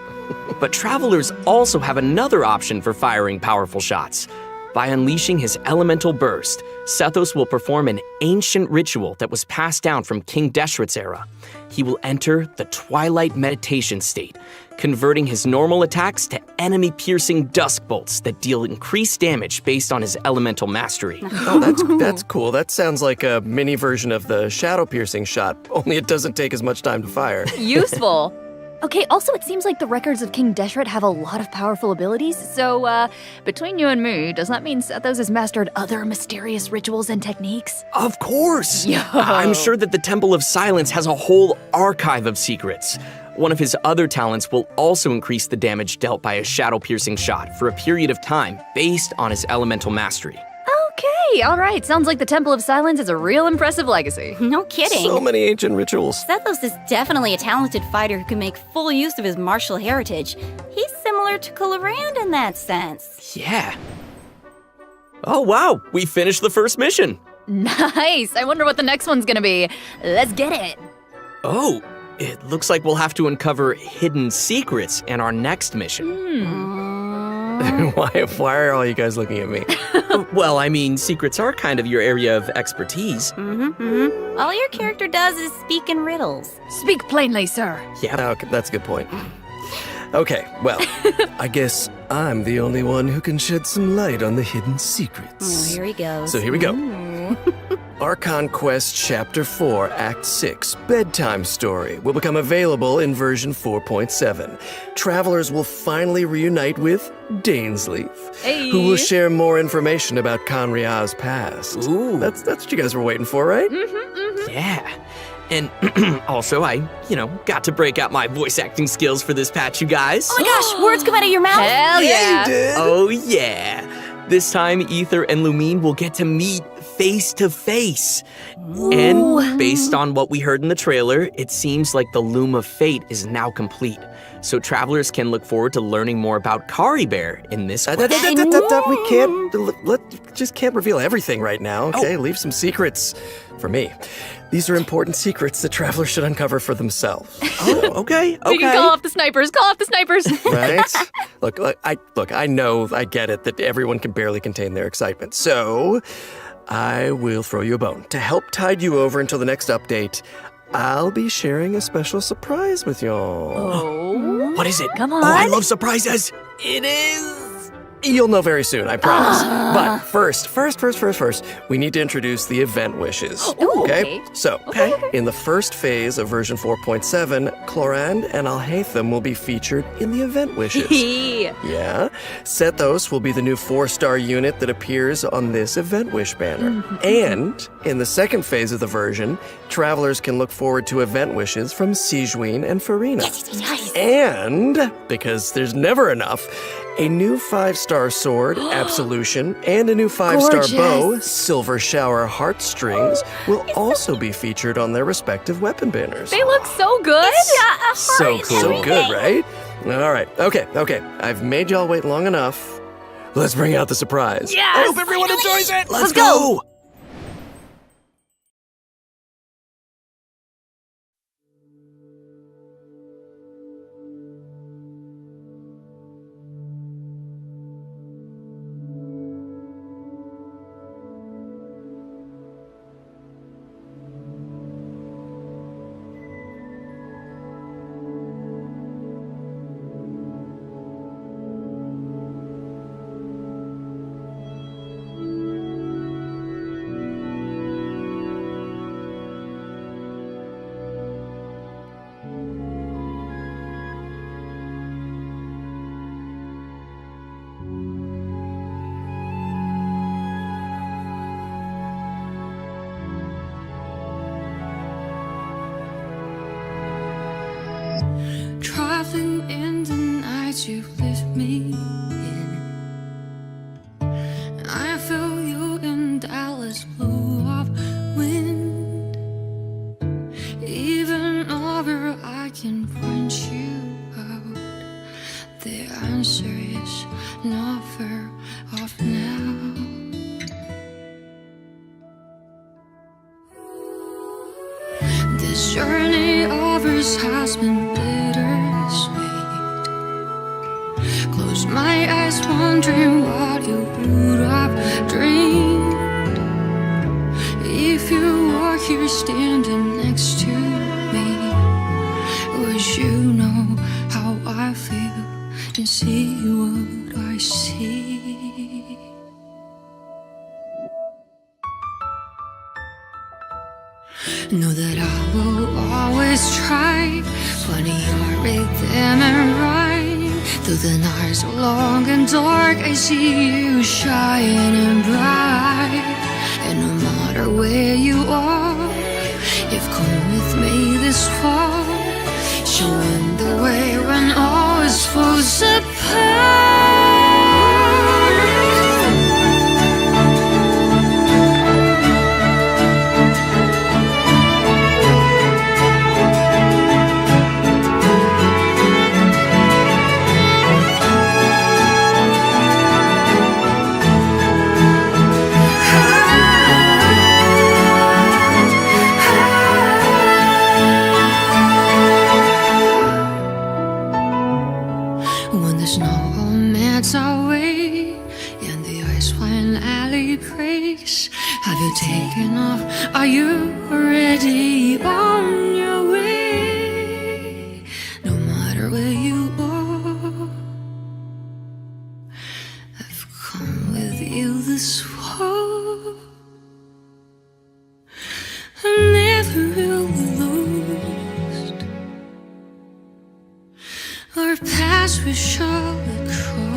But travelers also have another option for firing powerful shots. By unleashing his elemental burst, Sethos will perform an ancient ritual that was passed down from King Deshret's era. He will enter the Twilight Meditation state, converting his normal attacks to enemy-piercing dusk bolts that deal increased damage based on his elemental mastery. Oh, that's cool. That sounds like a mini version of the shadow-piercing shot, only it doesn't take as much time to fire. Useful. Okay, also it seems like the records of King Deshret have a lot of powerful abilities, so, between you and me, does that mean Sethos has mastered other mysterious rituals and techniques? Of course! Yo. I'm sure that the Temple of Silence has a whole archive of secrets. One of his other talents will also increase the damage dealt by a shadow-piercing shot for a period of time based on his elemental mastery. Okay, alright, sounds like the Temple of Silence is a real impressive legacy. No kidding. So many ancient rituals. Sethos is definitely a talented fighter who can make full use of his martial heritage. He's similar to Colorand in that sense. Yeah. Oh wow, we finished the first mission. Nice, I wonder what the next one's gonna be. Let's get it. Oh, it looks like we'll have to uncover hidden secrets in our next mission. Why are all you guys looking at me? Well, I mean, secrets are kind of your area of expertise. All your character does is speak in riddles. Speak plainly, sir. Yeah. Okay, that's a good point. Okay, well, I guess I'm the only one who can shed some light on the hidden secrets. Oh, here he goes. So here we go. Archon Quest Chapter 4, Act 6, Bedtime Story will become available in version 4.7. Travelers will finally reunite with Dainsleif, who will share more information about Conria's past. Ooh. That's what you guys were waiting for, right? Yeah. And also, I got to break out my voice acting skills for this patch, you guys. Oh my gosh, words come out of your mouth? Hell yeah. You did. Oh yeah. This time, Ether and Lumine will get to meet face to face. And based on what we heard in the trailer, it seems like the Loom of Fate is now complete. So travelers can look forward to learning more about Kari Bear in this quest. We just can't reveal everything right now, okay? Leave some secrets for me. These are important secrets that travelers should uncover for themselves. Okay. We can call off the snipers. Call off the snipers. Right? I know, I get it that everyone can barely contain their excitement. So I will throw you a bone. To help tide you over until the next update, I'll be sharing a special surprise with y'all. Oh. What is it? Come on. Oh, I love surprises. It is... You'll know very soon, I promise. But first, we need to introduce the event wishes. Okay? So, in the first phase of version 4.7, Clorand and aLfAz will be featured in the event wishes. Yeah? Sethos will be the new 4-star unit that appears on this event wish banner. And in the second phase of the version, travelers can look forward to event wishes from 𝚎𝚘𝚠 and Farina. And, because there's never enough, a new 5-star sword, Absolution, and a new 5-star bow, Silver Shower Heartstrings, will also be featured on their respective weapon banners. They look so good. So cool. So good, right? All right. Okay. I've made y'all wait long enough. Let's bring out the surprise. Yes! I hope everyone enjoys it. Let's go. Traveling in the night you lift me in. I feel you in Dallas, blew off wind. Even over I can point you out. The answer is not far off now. This journey of ours has been bittersweet. Close my eyes, wondering what you would have dreamed. If you were here standing next to me, would you know how I feel and see what I see? Know that I will always try, finding your rhythm and rhyme. Though the nights are long and dark, I see you shining bright. And no matter where you are, you've come with me this far, showing the way when all is falls apart. Have you taken off? Are you already on your way? No matter where you are, I've come with you this far. I'm never really lost. Our paths we shall cross.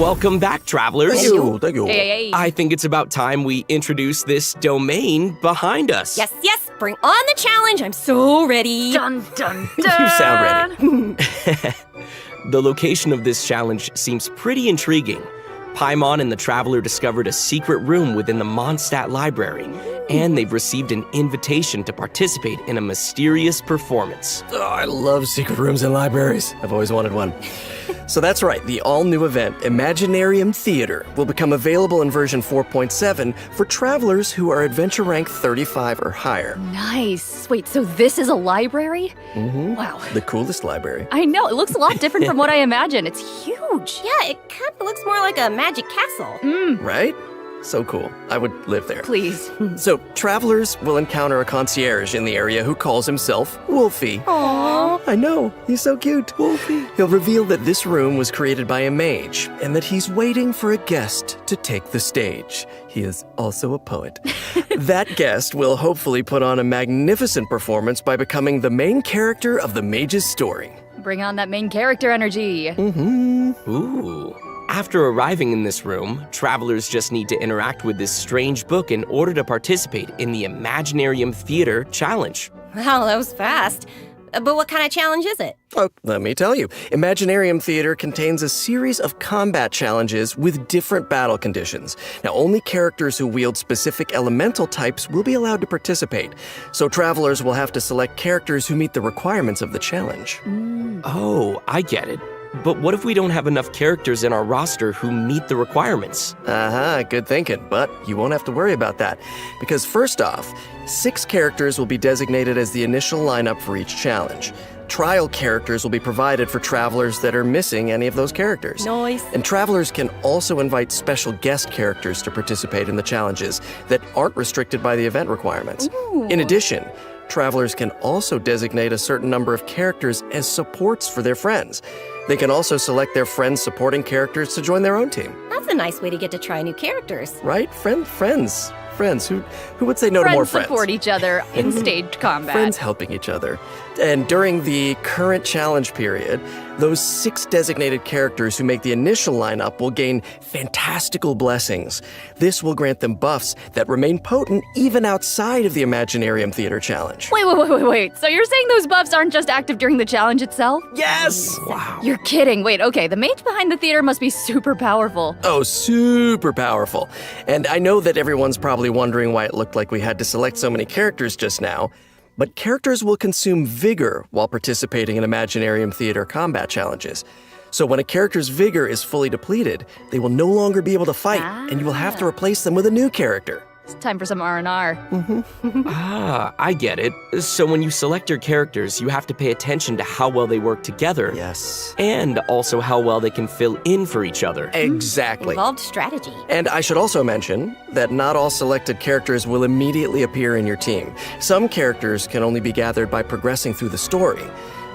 Welcome back, travelers. Thank you. Hey. I think it's about time we introduce this domain behind us. Yes, bring on the challenge. I'm so ready. Dun dun dun. You sound ready. The location of this challenge seems pretty intriguing. Paimon and the Traveler discovered a secret room within the Mondstadt Library, and they've received an invitation to participate in a mysterious performance. Oh, I love secret rooms in libraries. I've always wanted one. So that's right, the all-new event, Imaginarium Theater, will become available in version 4.7 for travelers who are adventure rank 35 or higher. Nice. Wait, so this is a library? Mm-hmm. Wow. The coolest library. I know, it looks a lot different from what I imagined. It's huge. Yeah, it kind of looks more like a magic castle. Right? So cool. I would live there. Please. So, travelers will encounter a concierge in the area who calls himself Wolfie. Aww. I know, he's so cute. Wolfie. He'll reveal that this room was created by a mage and that he's waiting for a guest to take the stage. He is also a poet. That guest will hopefully put on a magnificent performance by becoming the main character of the mage's story. Bring on that main character energy. Ooh. After arriving in this room, travelers just need to interact with this strange book in order to participate in the Imaginarium Theater Challenge. Wow, that was fast. But what kind of challenge is it? Oh, let me tell you. Imaginarium Theater contains a series of combat challenges with different battle conditions. Now, only characters who wield specific elemental types will be allowed to participate, so travelers will have to select characters who meet the requirements of the challenge. Oh, I get it. But what if we don't have enough characters in our roster who meet the requirements? Good thinking, but you won't have to worry about that. Because first off, 6 characters will be designated as the initial lineup for each challenge. Trial characters will be provided for travelers that are missing any of those characters. Nice. And travelers can also invite special guest characters to participate in the challenges that aren't restricted by the event requirements. Ooh. In addition, travelers can also designate a certain number of characters as supports for their friends. They can also select their friends' supporting characters to join their own team. That's a nice way to get to try new characters. Right? Friends. Who would say no to more friends? Friends support each other in staged combat. Friends helping each other. And during the current challenge period, those 6 designated characters who make the initial lineup will gain fantastical blessings. This will grant them buffs that remain potent even outside of the Imaginarium Theater Challenge. Wait. So you're saying those buffs aren't just active during the challenge itself? Yes! Wow. You're kidding. Wait, okay, the mage behind the theater must be super powerful. Oh, super powerful. And I know that everyone's probably wondering why it looked like we had to select so many characters just now, but characters will consume vigor while participating in Imaginarium Theater combat challenges. So when a character's vigor is fully depleted, they will no longer be able to fight, and you will have to replace them with a new character. It's time for some R&R. I get it. So when you select your characters, you have to pay attention to how well they work together. Yes. And also how well they can fill in for each other. Exactly. Involved strategy. And I should also mention that not all selected characters will immediately appear in your team. Some characters can only be gathered by progressing through the story.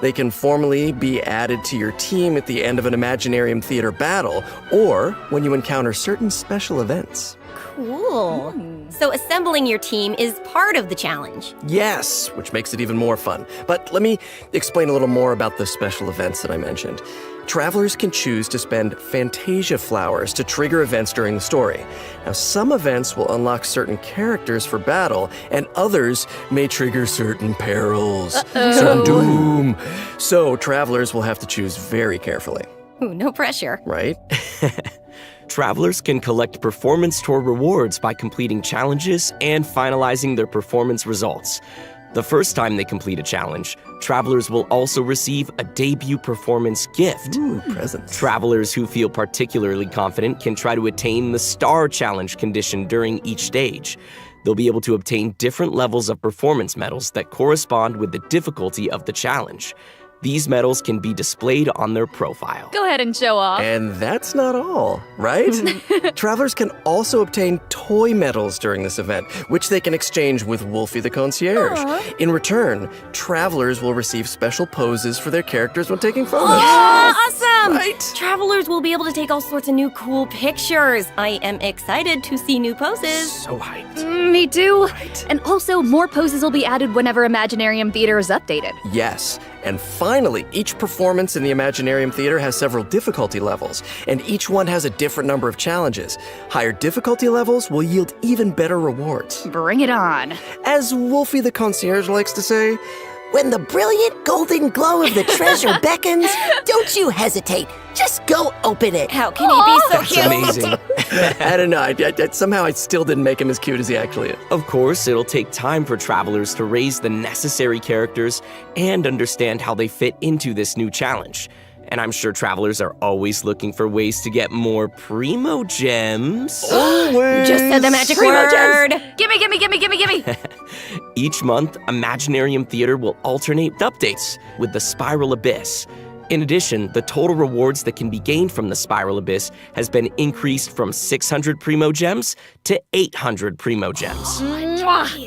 They can formally be added to your team at the end of an Imaginarium Theater battle, or when you encounter certain special events. Cool. So assembling your team is part of the challenge. Yes, which makes it even more fun. But let me explain a little more about the special events that I mentioned. Travelers can choose to spend Fantasia flowers to trigger events during the story. Now, some events will unlock certain characters for battle, and others may trigger certain perils, certain doom. So, travelers will have to choose very carefully. Ooh, no pressure. Right? Travelers can collect performance tour rewards by completing challenges and finalizing their performance results. The first time they complete a challenge, travelers will also receive a debut performance gift. Ooh, presents. Travelers who feel particularly confident can try to attain the Star Challenge condition during each stage. They'll be able to obtain different levels of performance medals that correspond with the difficulty of the challenge. These medals can be displayed on their profile. Go ahead and show off. And that's not all, right? Travelers can also obtain toy medals during this event, which they can exchange with Wolfie the Concierge. Aww. In return, travelers will receive special poses for their characters when taking photos. Awesome! Right? Travelers will be able to take all sorts of new cool pictures. I am excited to see new poses. So hyped. Me too. Right. And also, more poses will be added whenever Imaginarium Theater is updated. Yes, And finally, each performance in the Imaginarium Theater has several difficulty levels, and each one has a different number of challenges. Higher difficulty levels will yield even better rewards. Bring it on. As Wolfie the concierge likes to say, when the brilliant golden glow of the treasure beckons, don't you hesitate. Just go open it. How can he be so cute? amazing. I don't know, somehow I still didn't make him as cute as he actually is. Of course, it'll take time for travelers to raise the necessary characters and understand how they fit into this new challenge. And I'm sure travelers are always looking for ways to get more Primo Gems. Always! Just said the magic word. Gimme. Each month, Imaginarium Theater will alternate updates with the Spiral Abyss. In addition, the total rewards that can be gained from the Spiral Abyss has been increased from 600 Primo Gems to 800 Primo Gems.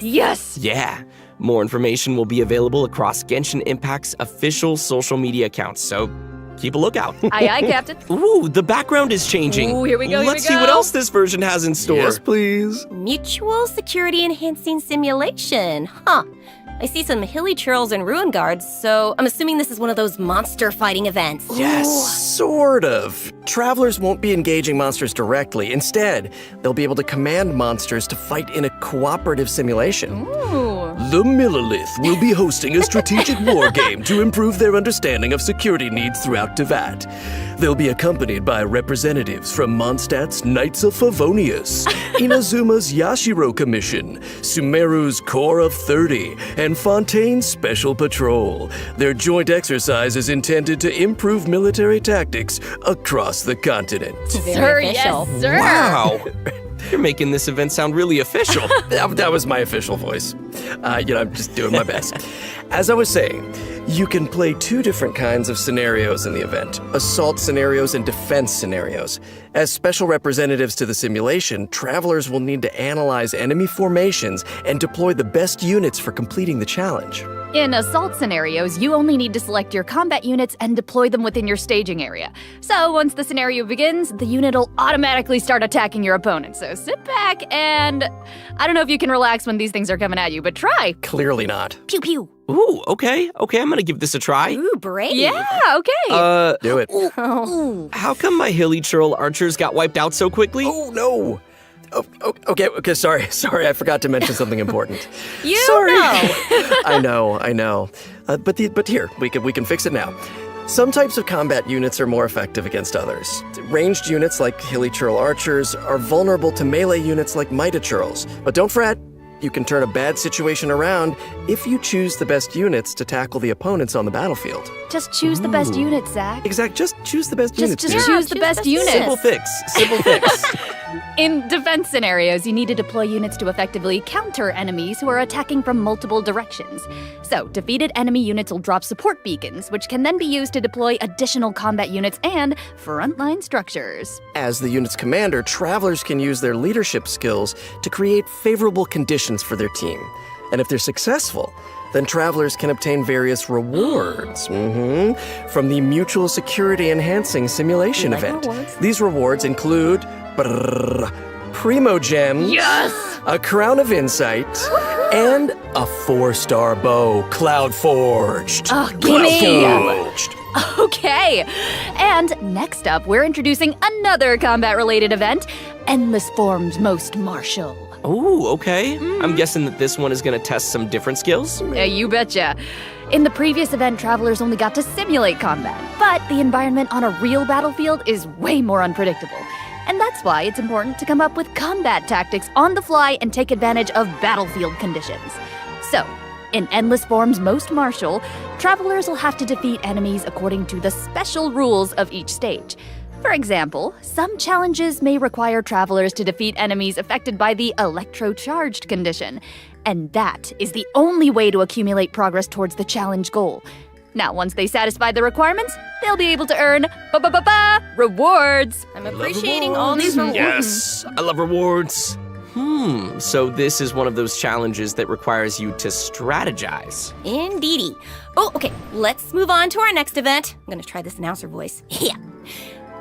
Yes! Yeah. More information will be available across Genshin Impact's official social media accounts, so keep a lookout. Aye, Captain. Ooh, the background is changing. Ooh, here we go, Let's see what else this version has in store. Yes, please. Mutual security enhancing simulation. Huh. I see some hilly churls and ruin guards, so I'm assuming this is one of those monster fighting events. Yes, sort of. Travelers won't be engaging monsters directly. Instead, they'll be able to command monsters to fight in a cooperative simulation. Ooh. The Millilith will be hosting a strategic war game to improve their understanding of security needs throughout Tevat. They'll be accompanied by representatives from Mondstadt's Knights of Favonius, Inazuma's Yashiro Commission, Sumeru's Corps of 30, and Fontaine's Special Patrol. Their joint exercise is intended to improve military tactics across the continent. Sir, yes, sir. Wow. You're making this event sound really official. That was my official voice. I'm just doing my best. As I was saying, you can play two different kinds of scenarios in the event: assault scenarios and defense scenarios. As special representatives to the simulation, travelers will need to analyze enemy formations and deploy the best units for completing the challenge. In assault scenarios, you only need to select your combat units and deploy them within your staging area. So once the scenario begins, the unit will automatically start attacking your opponent. So sit back and... I don't know if you can relax when these things are coming at you, but try. Clearly not. Pew pew. Ooh, okay, I'm gonna give this a try. Ooh, brave. Yeah, okay. Do it. How come my hilly churl archers got wiped out so quickly? Oh, no. Okay, sorry, I forgot to mention something important. Sorry. I know. But here, we can fix it now. Some types of combat units are more effective against others. Ranged units like hilly churl archers are vulnerable to melee units like Mida churls. But don't fret, you can turn a bad situation around if you choose the best units to tackle the opponents on the battlefield. Just choose the best unit, Zach. Exact, just choose the best units. Just choose the best unit. Simple fix. In defense scenarios, you need to deploy units to effectively counter enemies who are attacking from multiple directions. So, defeated enemy units will drop support beacons, which can then be used to deploy additional combat units and frontline structures. As the unit's commander, travelers can use their leadership skills to create favorable conditions for their team. And if they're successful, then travelers can obtain various rewards from the Mutual Security Enhancing Simulation event. These rewards include Primo Gems, yes! a Crown of Insight, and a 4-star bow, Cloud Forged. Oh, Cloud Forged. Okay. And next up, we're introducing another combat-related event, Endless Form's Most Martial. Ooh, okay. I'm guessing that this one is gonna test some different skills? Yeah, you betcha. In the previous event, travelers only got to simulate combat, but the environment on a real battlefield is way more unpredictable. And that's why it's important to come up with combat tactics on the fly and take advantage of battlefield conditions. So, in Endless Form's Most Martial, travelers will have to defeat enemies according to the special rules of each stage. For example, some challenges may require travelers to defeat enemies affected by the electro-charged condition, and that is the only way to accumulate progress towards the challenge goal. Now, once they satisfy the requirements, they'll be able to earn rewards. I'm appreciating all these rewards. Yes, I love rewards. So this is one of those challenges that requires you to strategize. Indeedy. Oh, okay, let's move on to our next event. I'm gonna try this announcer voice. Yeah.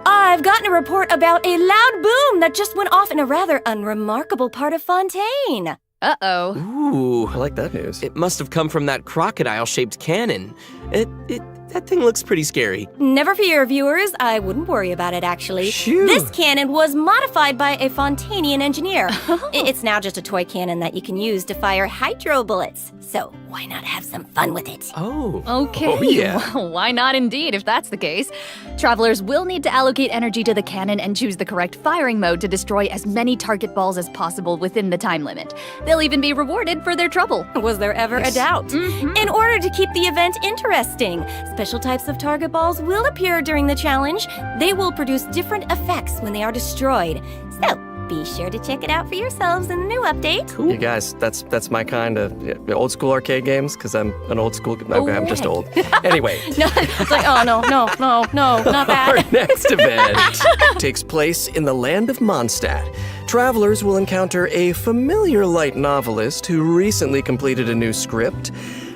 I've gotten a report about a loud boom that just went off in a rather unremarkable part of Fontaine. Uh-oh. Ooh, I like that news. It must have come from that crocodile-shaped cannon. That thing looks pretty scary. Never fear, viewers. I wouldn't worry about it, actually. Phew. This cannon was modified by a Fontanian engineer. It's now just a toy cannon that you can use to fire hydro bullets. So why not have some fun with it? Oh. Okay. Oh, yeah. Well, why not indeed, if that's the case? Travelers will need to allocate energy to the cannon and choose the correct firing mode to destroy as many target balls as possible within the time limit. They'll even be rewarded for their trouble. Was there ever a doubt? In order to keep the event interesting, special types of target balls will appear during the challenge. They will produce different effects when they are destroyed. So, be sure to check it out for yourselves in the new update. You guys, that's my kind of old school arcade games, because I'm an old school. Okay, I'm just old. Anyway. No, it's like, oh, no, not that. Our next event takes place in the land of Mondstadt. Travelers will encounter a familiar light novelist who recently completed a new script.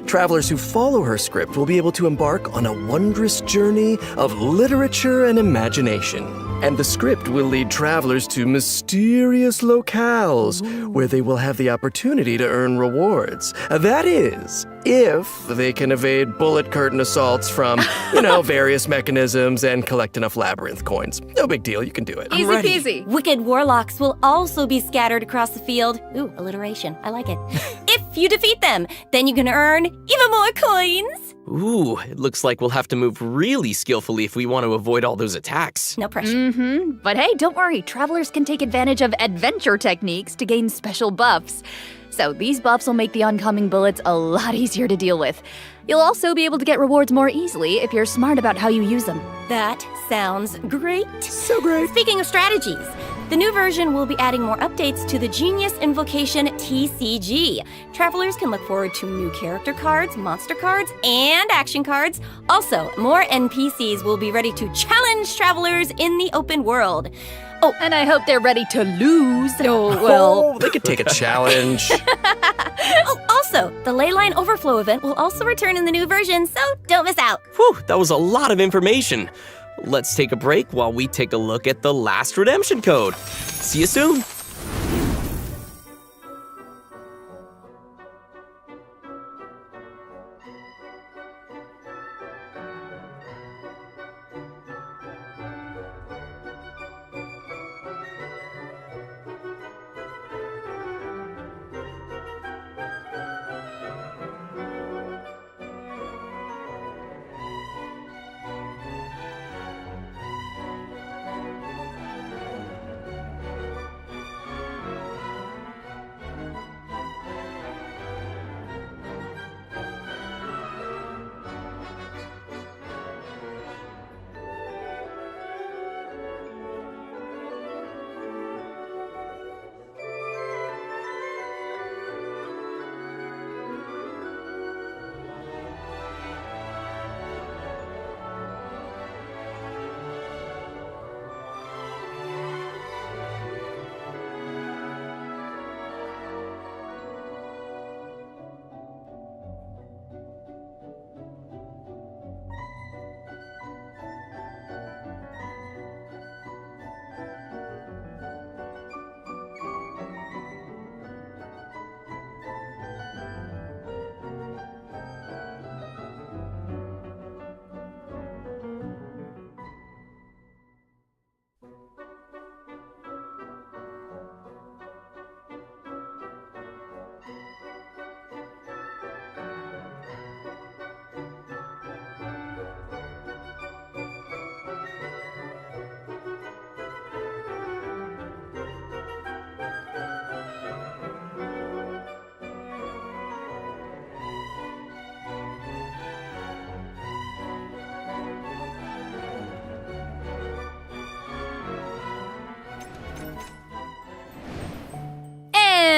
Travelers who follow her script will be able to embark on a wondrous journey of literature and imagination. And the script will lead travelers to mysterious locales where they will have the opportunity to earn rewards. That is, if they can evade bullet curtain assaults from, various mechanisms and collect enough labyrinth coins. No big deal, you can do it. Easy peasy. Wicked warlocks will also be scattered across the field. Ooh, alliteration. I like it. If you defeat them, then you can earn even more coins. Ooh, it looks like we'll have to move really skillfully if we want to avoid all those attacks. No pressure. But hey, don't worry. Travelers can take advantage of adventure techniques to gain special buffs. So these buffs will make the oncoming bullets a lot easier to deal with. You'll also be able to get rewards more easily if you're smart about how you use them. That sounds great. So great. Speaking of strategies, the new version will be adding more updates to the Genius Invocation TCG. Travelers can look forward to new character cards, monster cards, and action cards. Also, more NPCs will be ready to challenge travelers in the open world. Oh, and I hope they're ready to lose. Oh, well. Oh, they could take a challenge. Also, the Leyline Overflow event will also return in the new version, so don't miss out. Whew, that was a lot of information. Let's take a break while we take a look at the last redemption code. See you soon.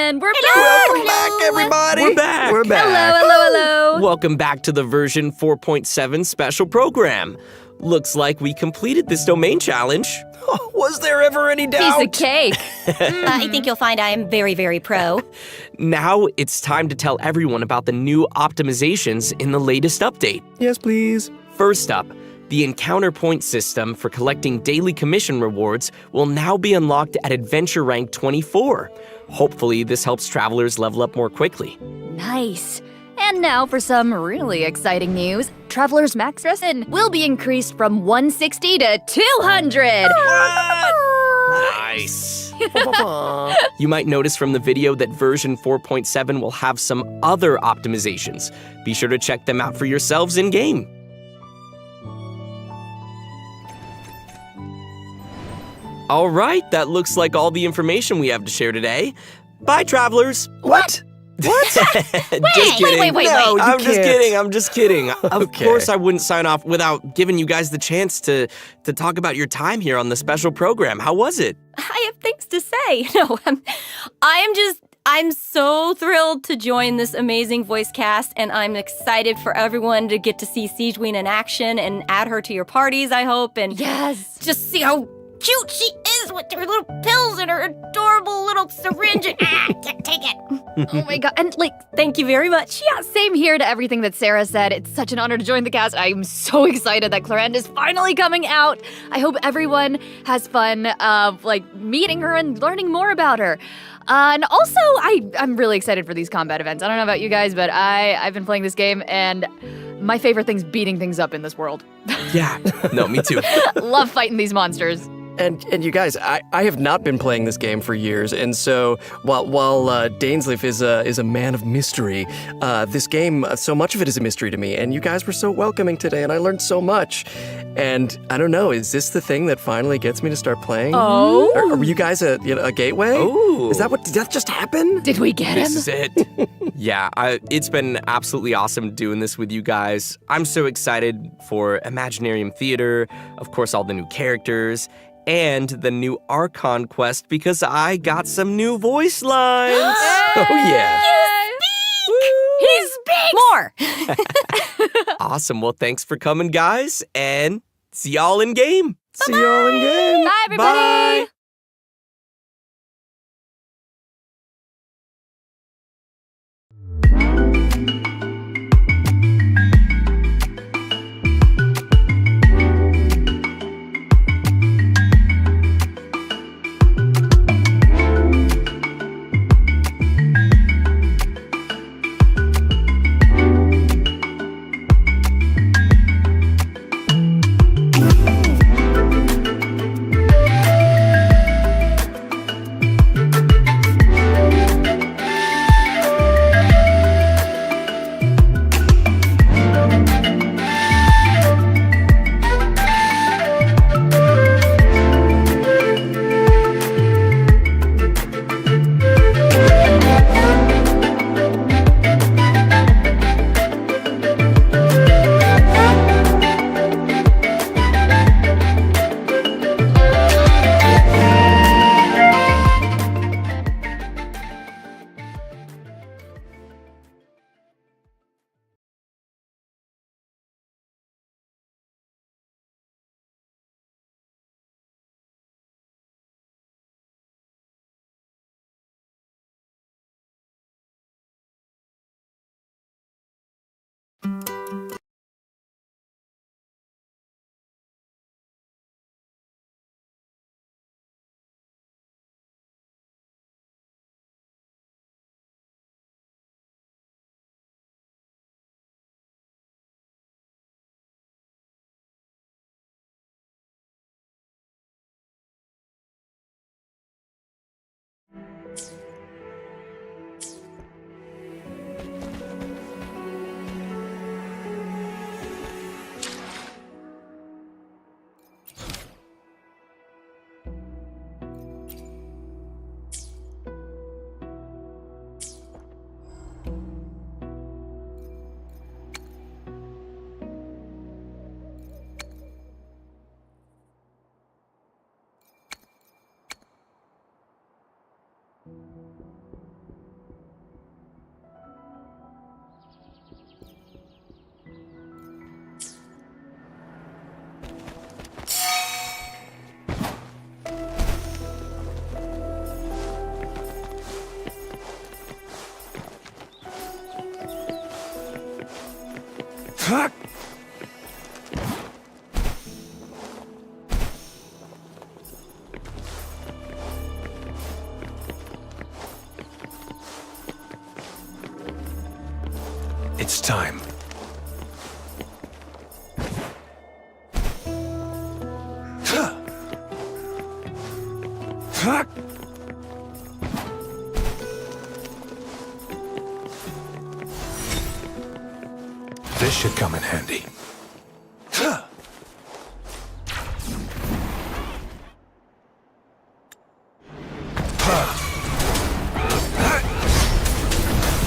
And we're back! Welcome back, everybody! We're back! We're back! Hello! Welcome back to the version 4.7 special program. Looks like we completed this domain challenge. Oh, was there ever any doubt? Piece of cake. I think you'll find I am very, very pro. Now it's time to tell everyone about the new optimizations in the latest update. Yes, please. First up, the encounter point system for collecting daily commission rewards will now be unlocked at adventure rank 24. Hopefully, this helps travelers level up more quickly. Nice. And now for some really exciting news. Traveler's max lesson will be increased from 160 to 200! Nice. You might notice from the video that version 4.7 will have some other optimizations. Be sure to check them out for yourselves in-game. All right, that looks like all the information we have to share today. Bye, travelers. What? What? Just kidding. Wait. No, I'm can't. just kidding. Of course I wouldn't sign off without giving you guys the chance to talk about your time here on the special program. How was it? I have things to say. No, I'm so thrilled to join this amazing voice cast, and I'm excited for everyone to get to see 𝚎𝚘𝚠 in action and add her to your parties, I hope, and Yes! just see how cute she is with her little pills and her adorable little syringe. Take it. Oh my god, and Thank you very much. yeah, same here to everything that Sarah said. It's such an honor to join the cast. I'm so excited that Clarande is finally coming out. I hope everyone has fun, meeting her and learning more about her. And also, I'm really excited for these combat events. I don't know about you guys, but I've been playing this game, and my favorite thing's beating things up in this world. Yeah. No, me too. Love fighting these monsters. And you guys, I have not been playing this game for years, and so while Dainsleif is a man of mystery, this game, so much of it is a mystery to me. And you guys were so welcoming today, and I learned so much. And I don't know, is this the thing that finally gets me to start playing? Oh, Are you guys a gateway? Oh, Did that just happen? did we get him? This is it. Yeah, it's been absolutely awesome doing this with you guys. I'm so excited for Imaginarium Theater, of course, all the new characters, and the new Archon quest because I got some new voice lines. Oh, yeah. He speaks! More! Awesome. Well, thanks for coming, guys, and see y'all in game. See y'all in game. Bye, everybody! Bye. It's time. This should come in handy.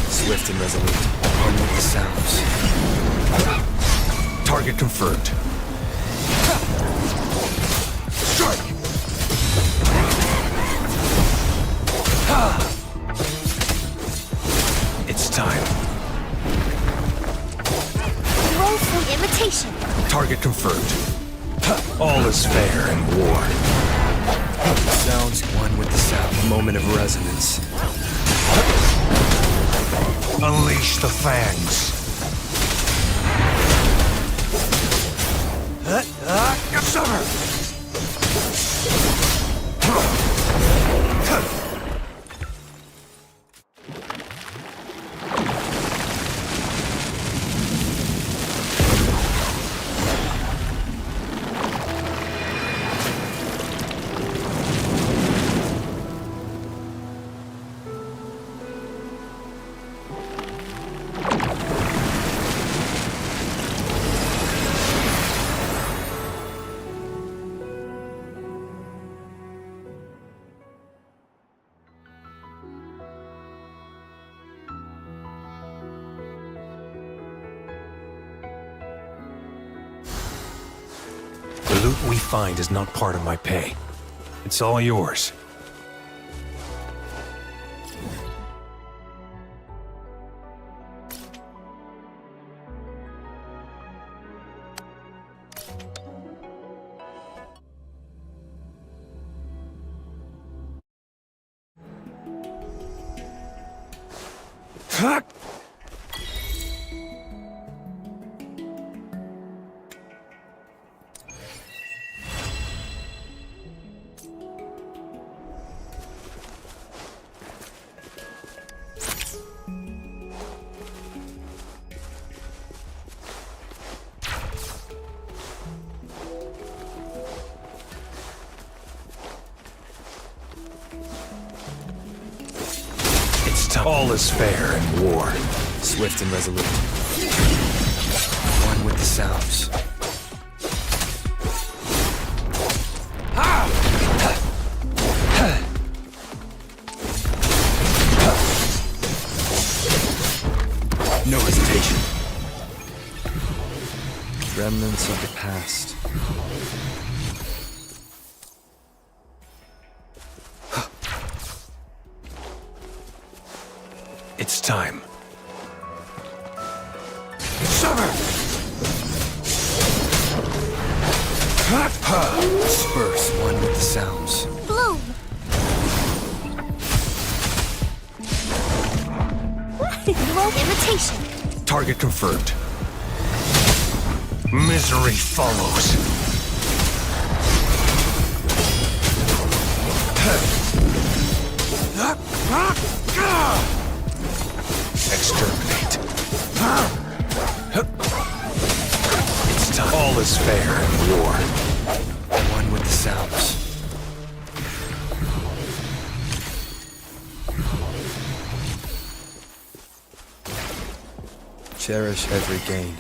Swift and resolute. On with the sounds. Target confirmed. Strike! It's time. Roll for imitation. Target confirmed. All is fair in war. Sounds one with the sound. Moment of resonance. Unleash the fangs. Summer! The loot we find is not part of my pay. It's all yours. All is fair in war. Swift and resolute. One with the sounds. No hesitation. Remnants of the past. It's time. Summer! Disperse one with the sounds. Bloom. Roll imitation. Target confirmed. Misery follows. Exterminate. It's time. All is fair in war. One with the sounds. Cherish every gain.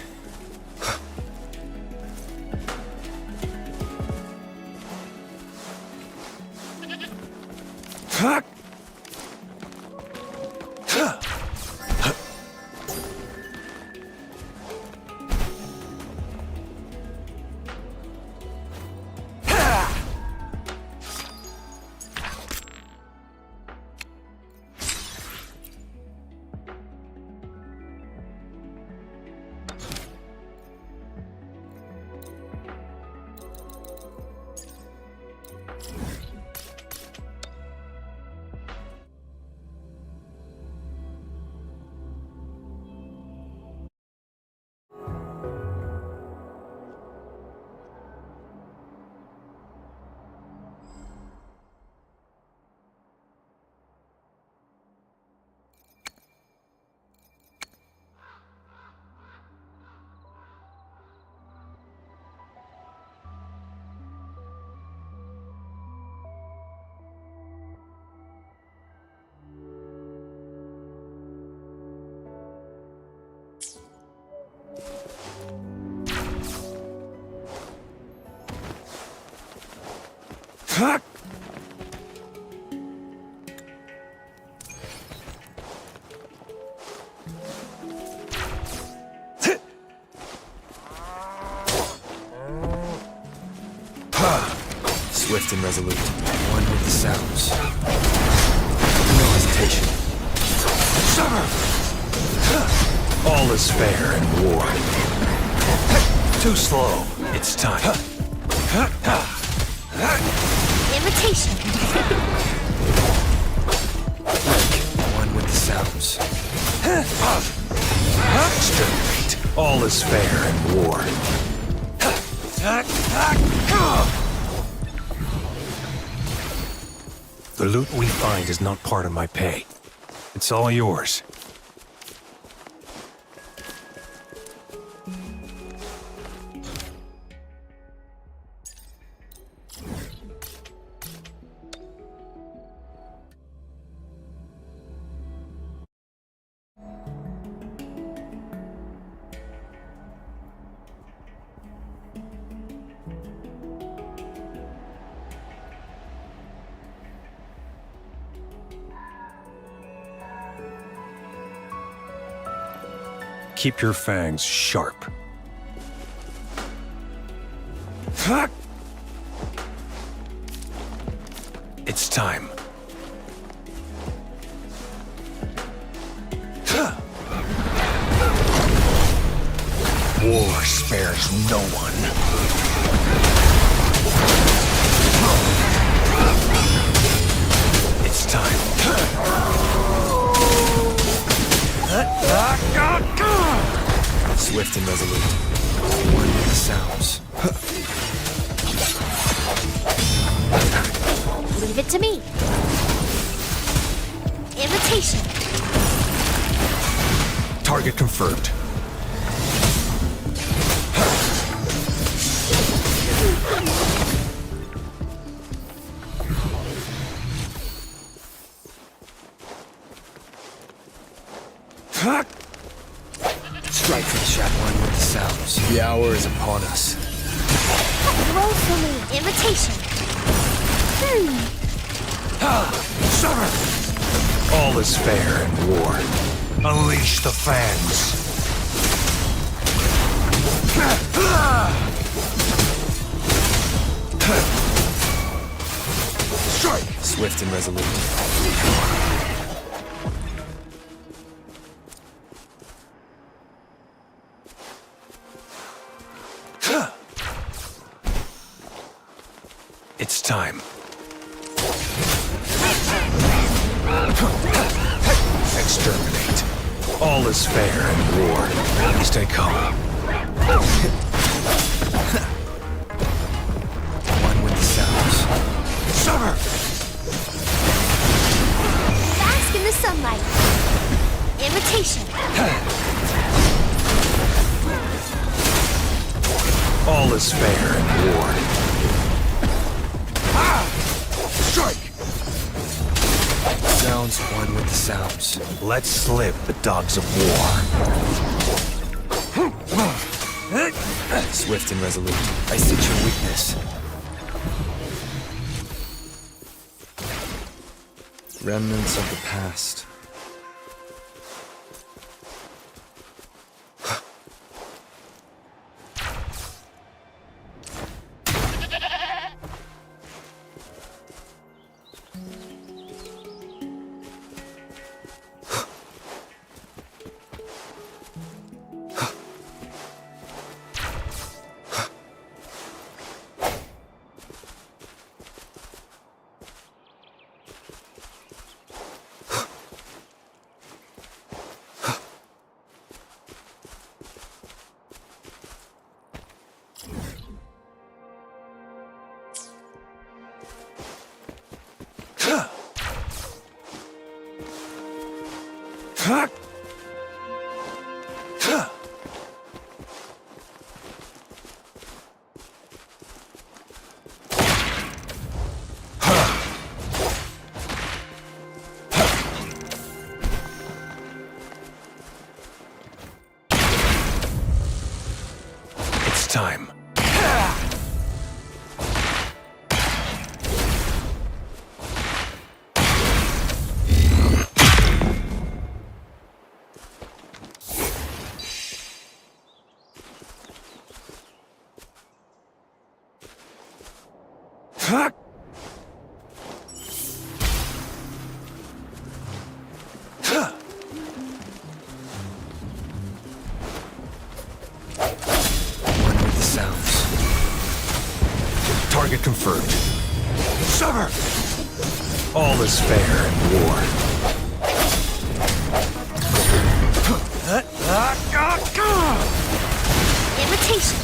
Swift and resolute, one with the sounds. No hesitation. Summer! All is fair in war. Too slow. It's time. Imitation. One with the sounds. Exterminate. All is fair in war. The loot we find is not part of my pay. It's all yours. Keep your fangs sharp. It's time. War spares no one. It's time. Swift and resolute, one with the sounds. Leave it to me. Imitation. Target confirmed. Strike for the shot, one with the sounds. The hour is upon us. Roll for me. Imitation. Summer! All is fair in war. Unleash the fangs. Strike! Swift and resolute. It's time. Exterminate. All is fair in war. Stay calm. One with the sounds. Summer! Bask in the sunlight. Imitation. All is fair in war. Strike! Sounds, one with the sounds. Let slip the dogs of war. Swift and resolute. I sense your weakness. Remnants of the past. It's time. One with the sounds. Target confirmed. Sever! All is fair in war. Imitation.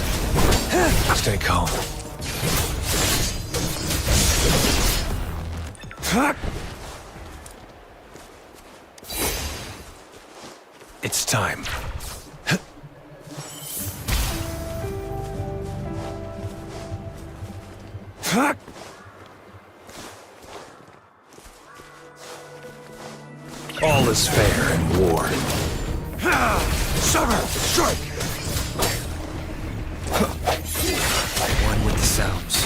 Stay calm. It's time. All is fair in war. Sever! Strike! One with the sounds.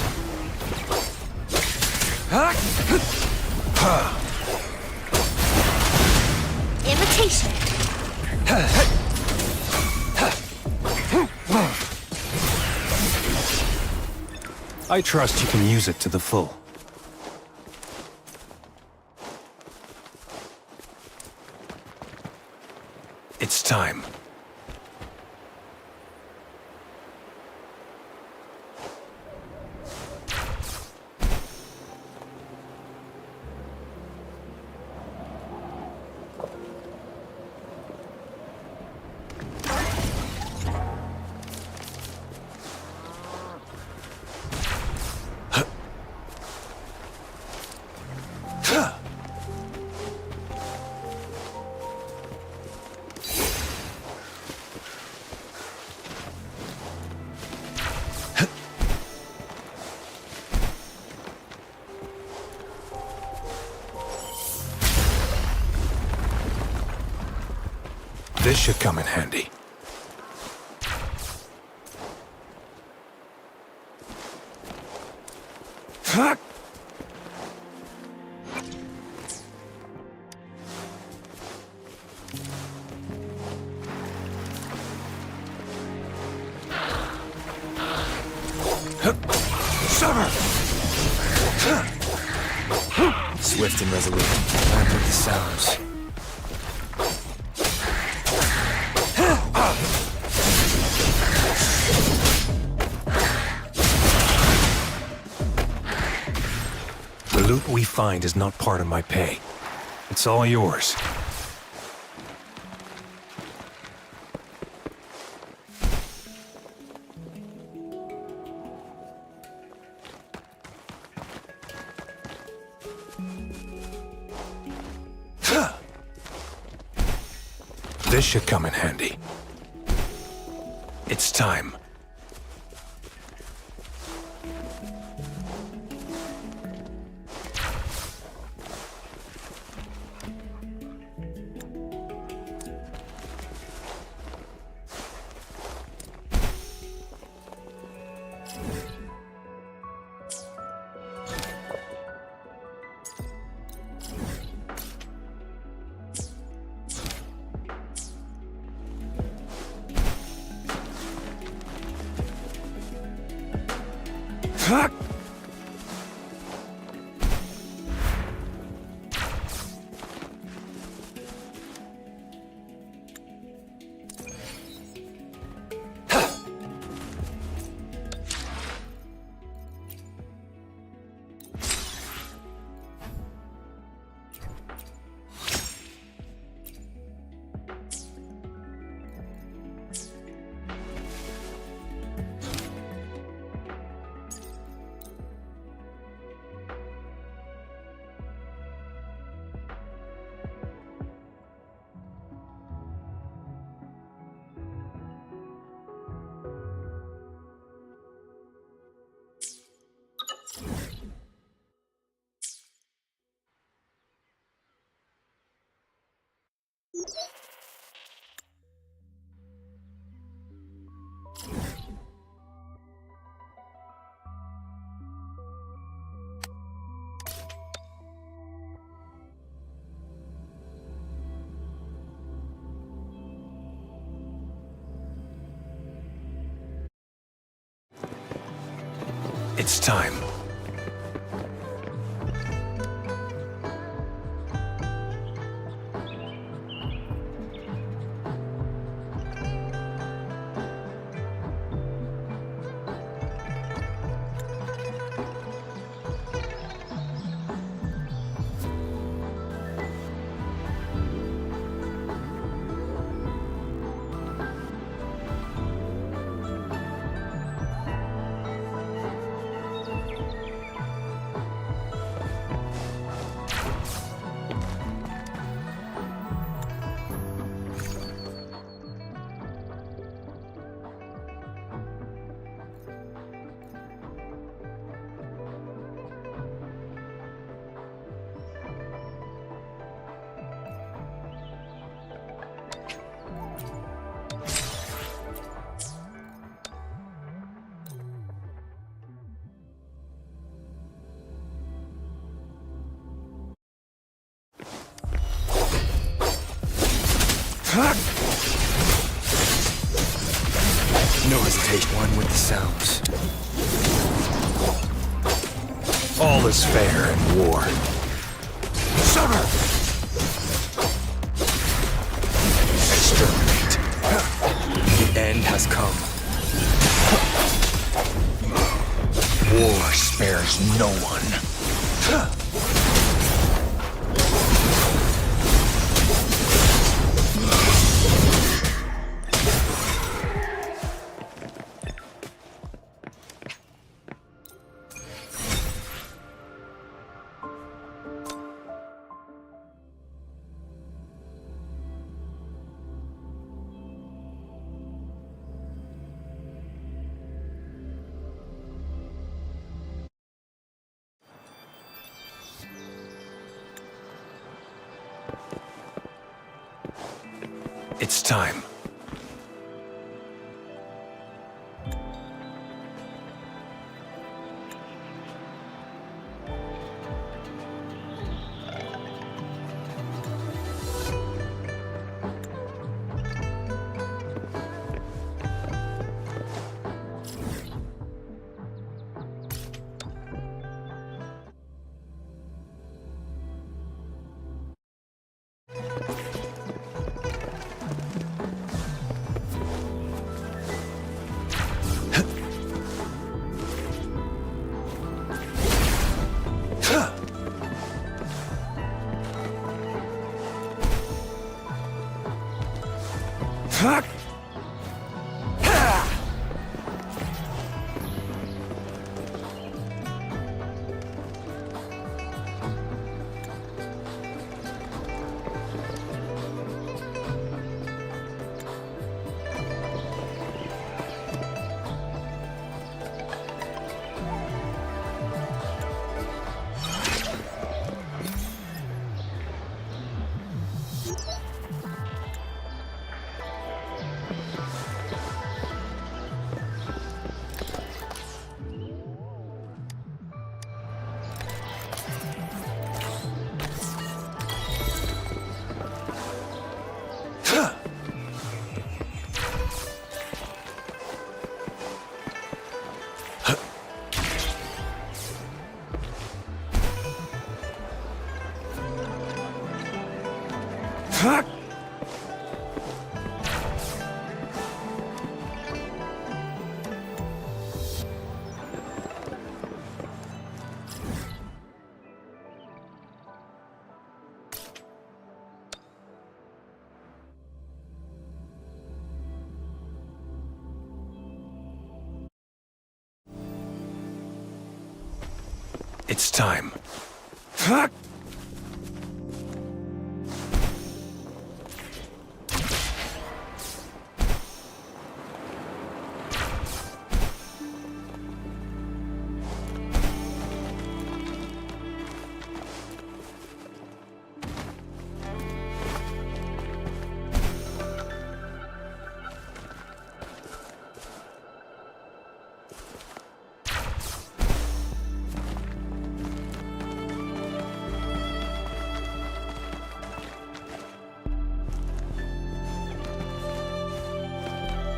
Imitation. I trust you can use it to the full. It's time. This should come in handy. Swift and resolute. One with the sounds. The loot we find is not part of my pay. It's all yours. This should come in handy. It's time. It's time. No hesitation. One with the sounds. All is fair in war. Sever! Exterminate. The end has come. War spares no one. It's time. It's time.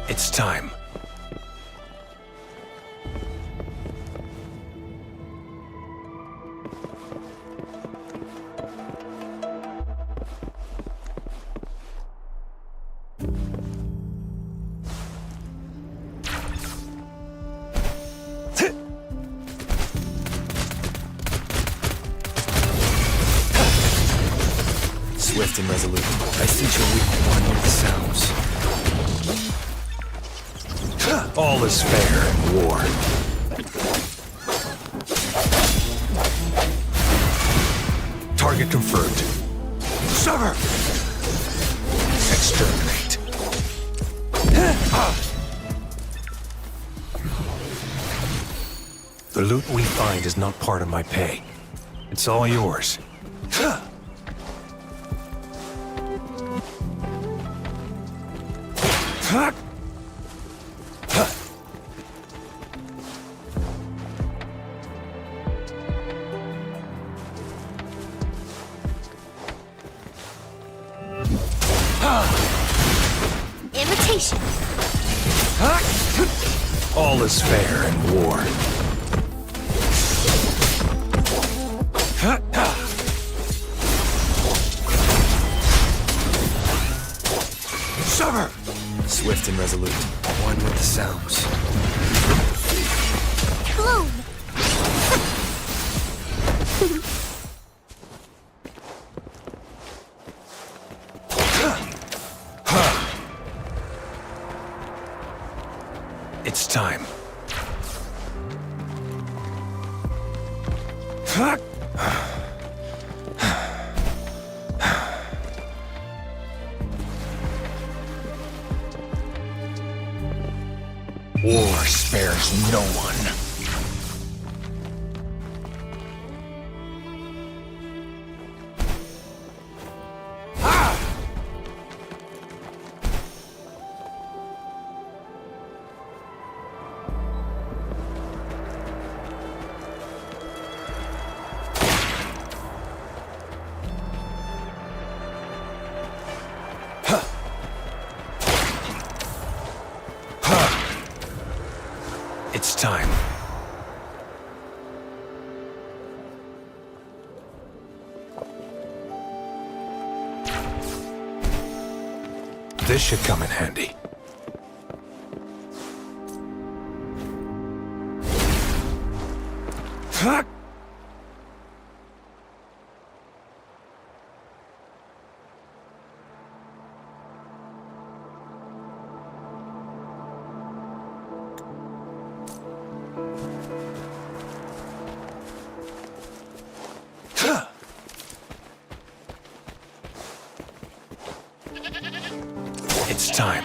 It's time. Swift and resolute. I see your weak one with the sounds. All is fair in war. Target confirmed. Sever! Exterminate. The loot we find is not part of my pay. It's all yours. imitation. All is fair in war. Summer! Swift and resolute. One with the sounds. Bloom! It's time. War spares no one. It's time. This should come in handy. It's time.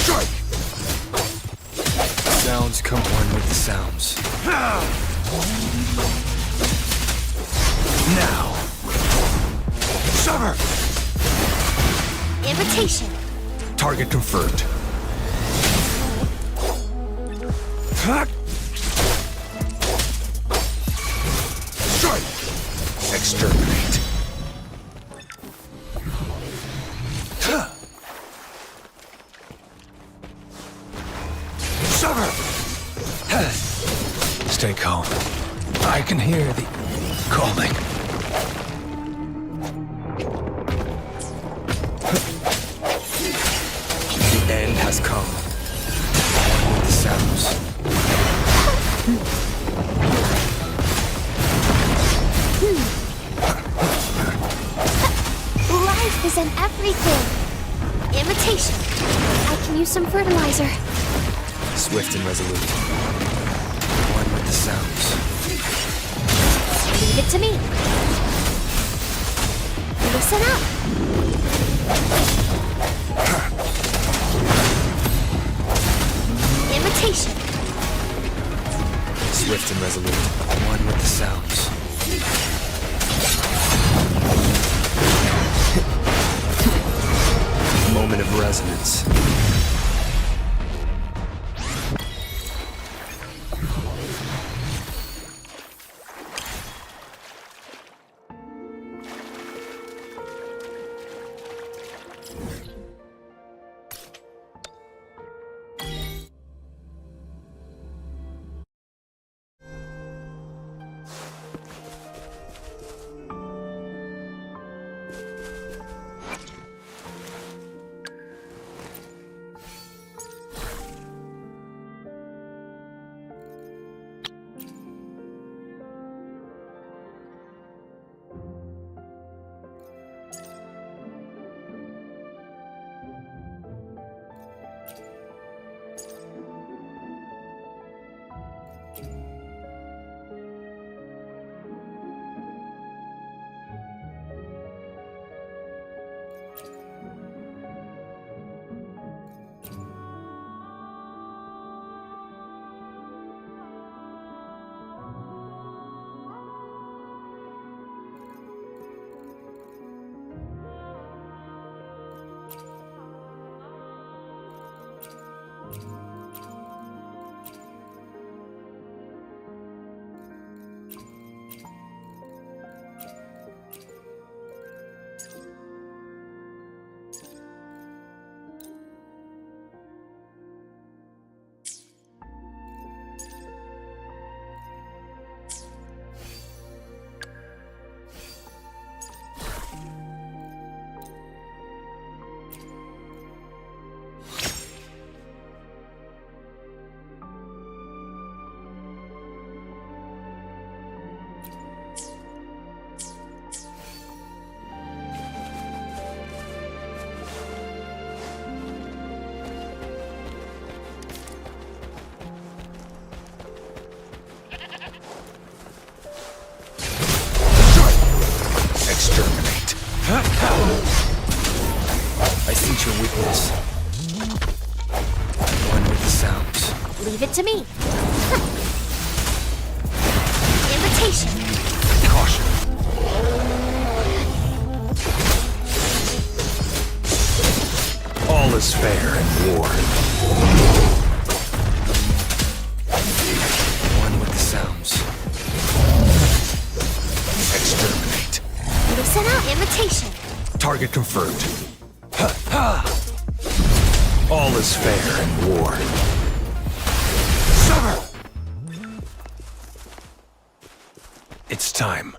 Strike! Sounds come one with the sounds. Now. Summer! Invitation. Target confirmed. Strike! Exterminate. Summer! Stay calm. I can hear the calling. The end has come. One with the sounds. Life is in everything. Imitation. I can use some fertilizer. Swift and resolute. One with the sounds. Leave it to me. Listen up. Imitation. Swift and resolute. One with the sounds. Moment of resonance. darkness. One with the sounds. Leave it to me. Invitation. Caution. All is fair in war. One with the sounds. Exterminate. Listen up. Invitation. Target confirmed. Ha ha! All is fair in war. Sever! It's time.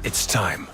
It's time.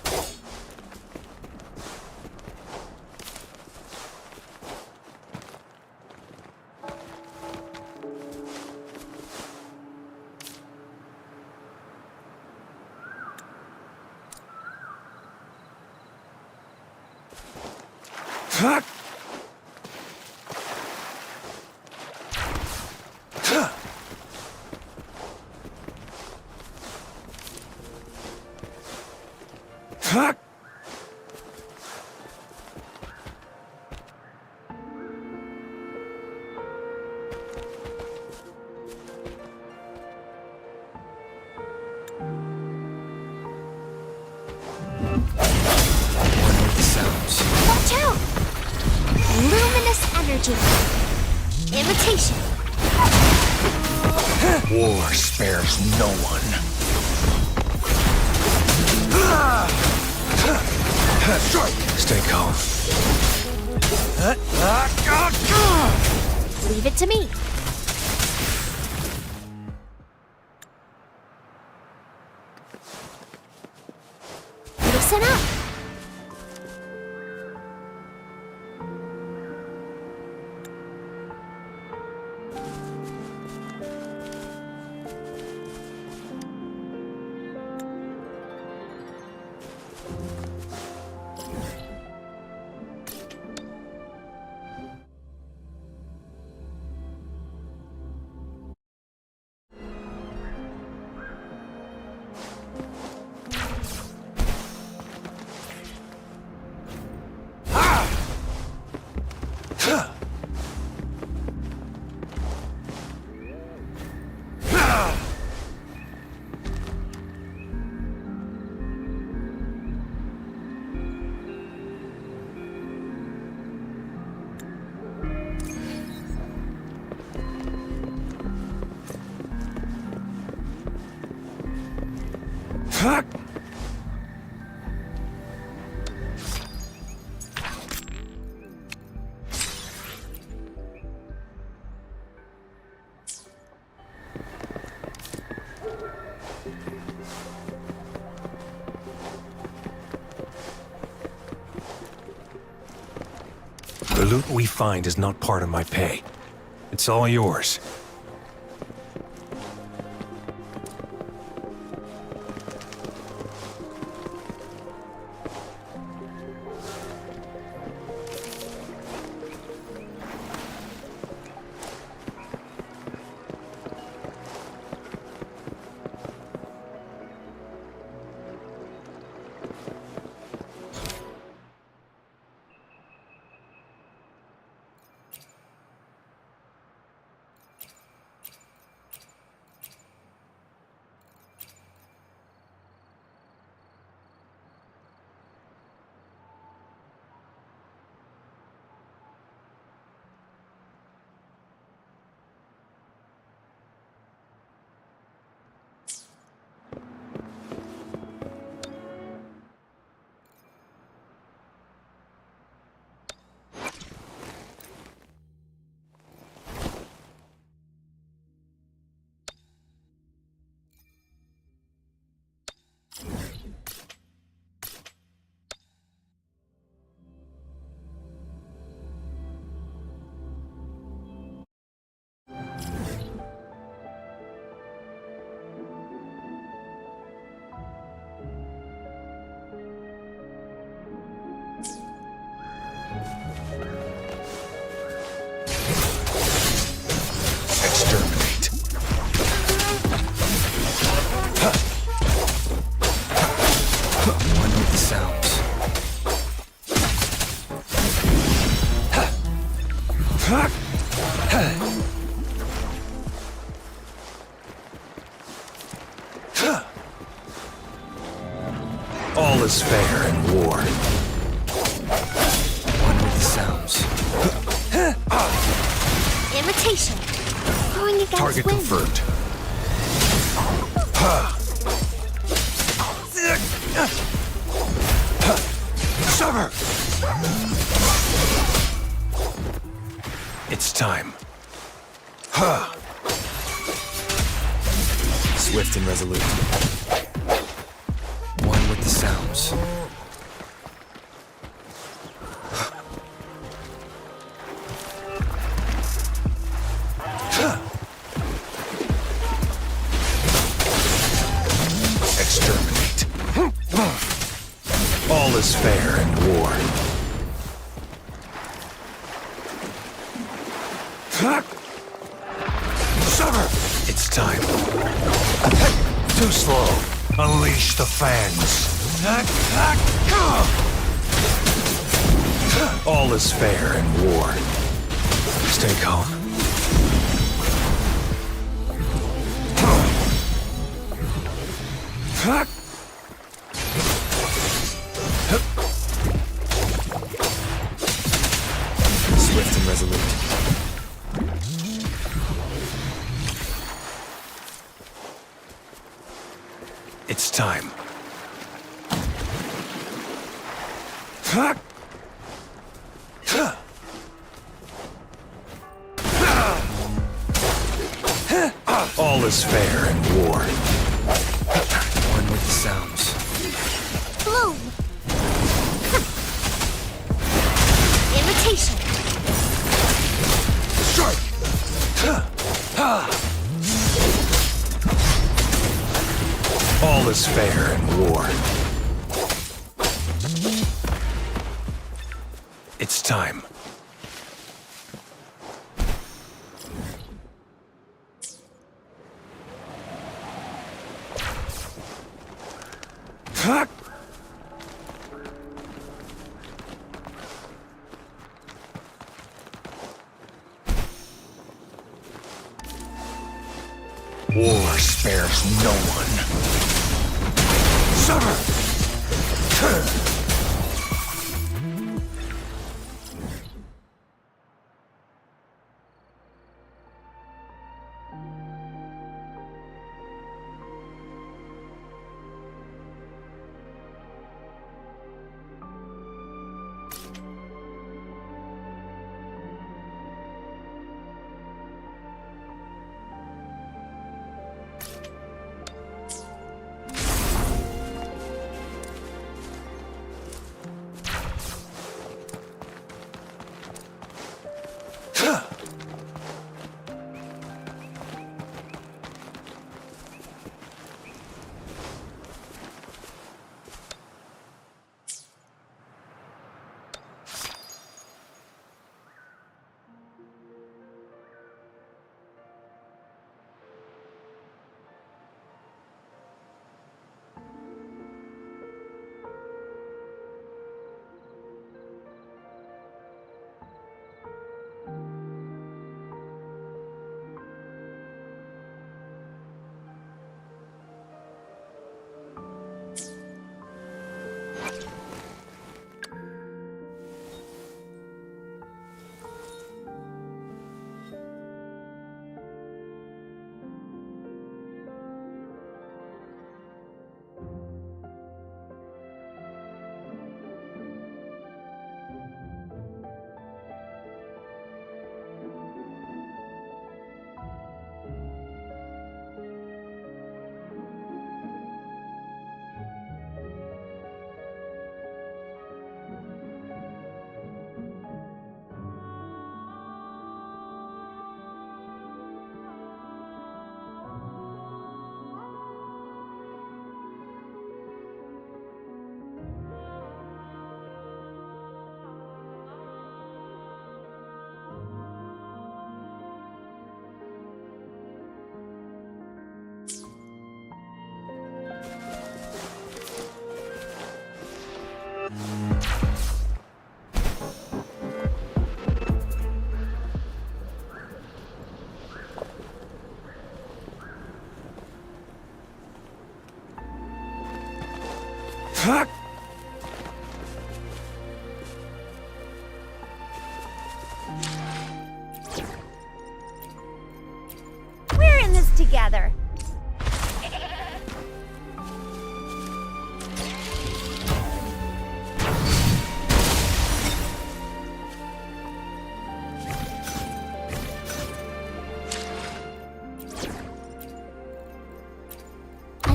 Watch out! Luminous energy. Invitation. War spares no one. Stay calm. Leave it to me. Listen up. The loot we find is not part of my pay. It's all yours. All is fair in war. One with the sounds. Imitation. Going against Target wind. confirmed. Sever! It's time. Swift and resolute. One with the sounds. Exterminate. All is fair in war. Sever! It's time. Too slow. Unleash the fangs. All is fair in war. Stay calm. Swift and resolute. It's time. All is fair in war. One with the sounds. Bloom. Imitation. Strike! All is fair in war. It's time. War spares no one. Sever!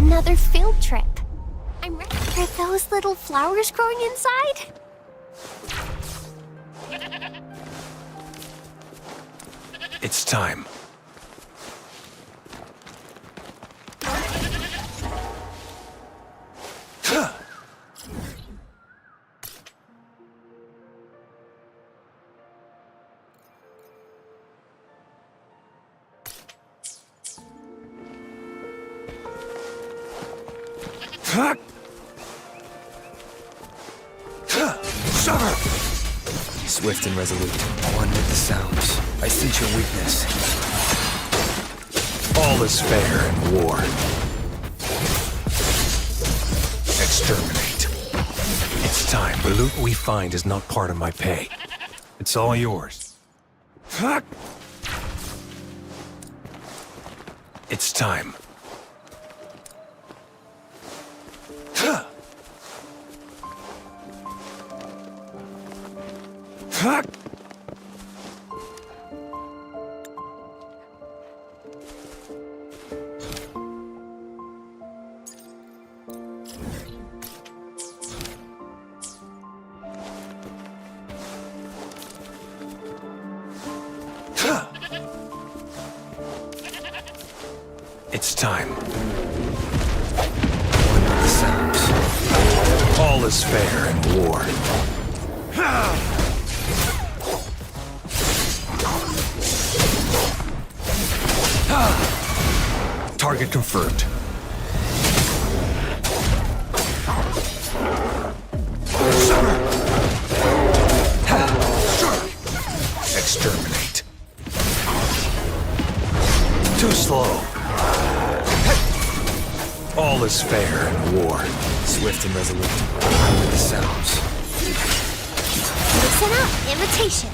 another field trip. I'm ready. Are those little flowers growing inside? It's time. Swift and resolute, one with the sounds. I sense your weakness. All is fair in war. Exterminate. It's time. The loot we find is not part of my pay. It's all yours. It's time. It's time. One with the sounds. All is fair in war. Target confirmed. Exterminate. Too slow. All is fair in war. Swift and resolute, one with the sounds. Listen up, invitation.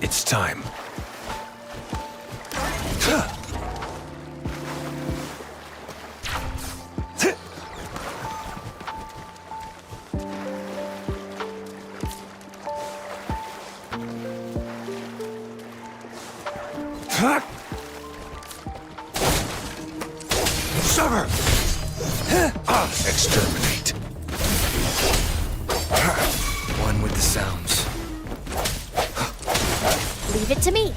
It's time. Exterminate. One with the sounds. Leave it to me.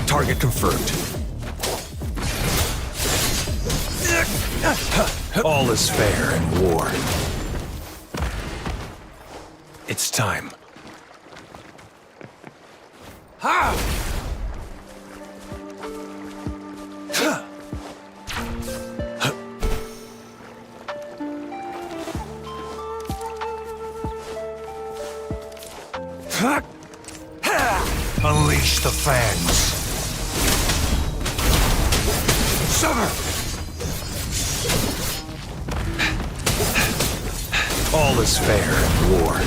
Target confirmed. All is fair in war. It's time. Unleash the fangs. Summer! All is fair in war.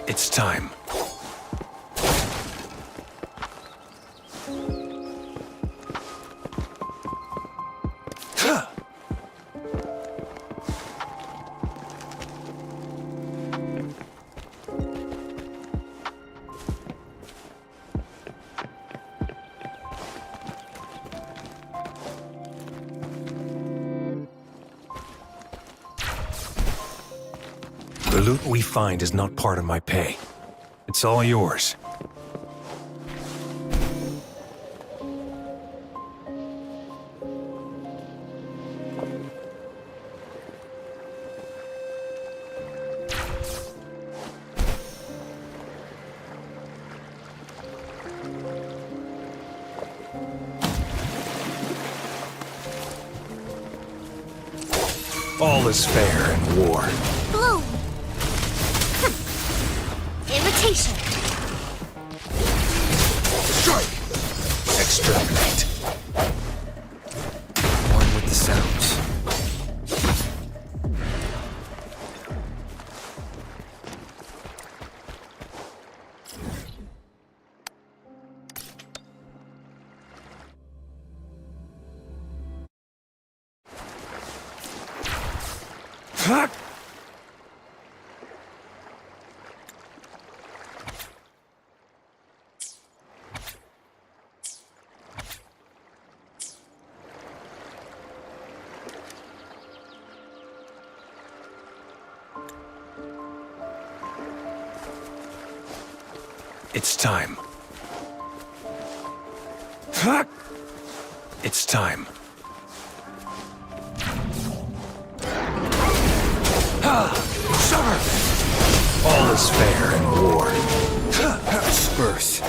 It's time. The loot we find is not part of my pay. It's all yours. All is fair in war. Bloom. Imitation. Strike! Exterminate. One with the sounds. It's time. It's time. Summer! All is fair in war. Disperse.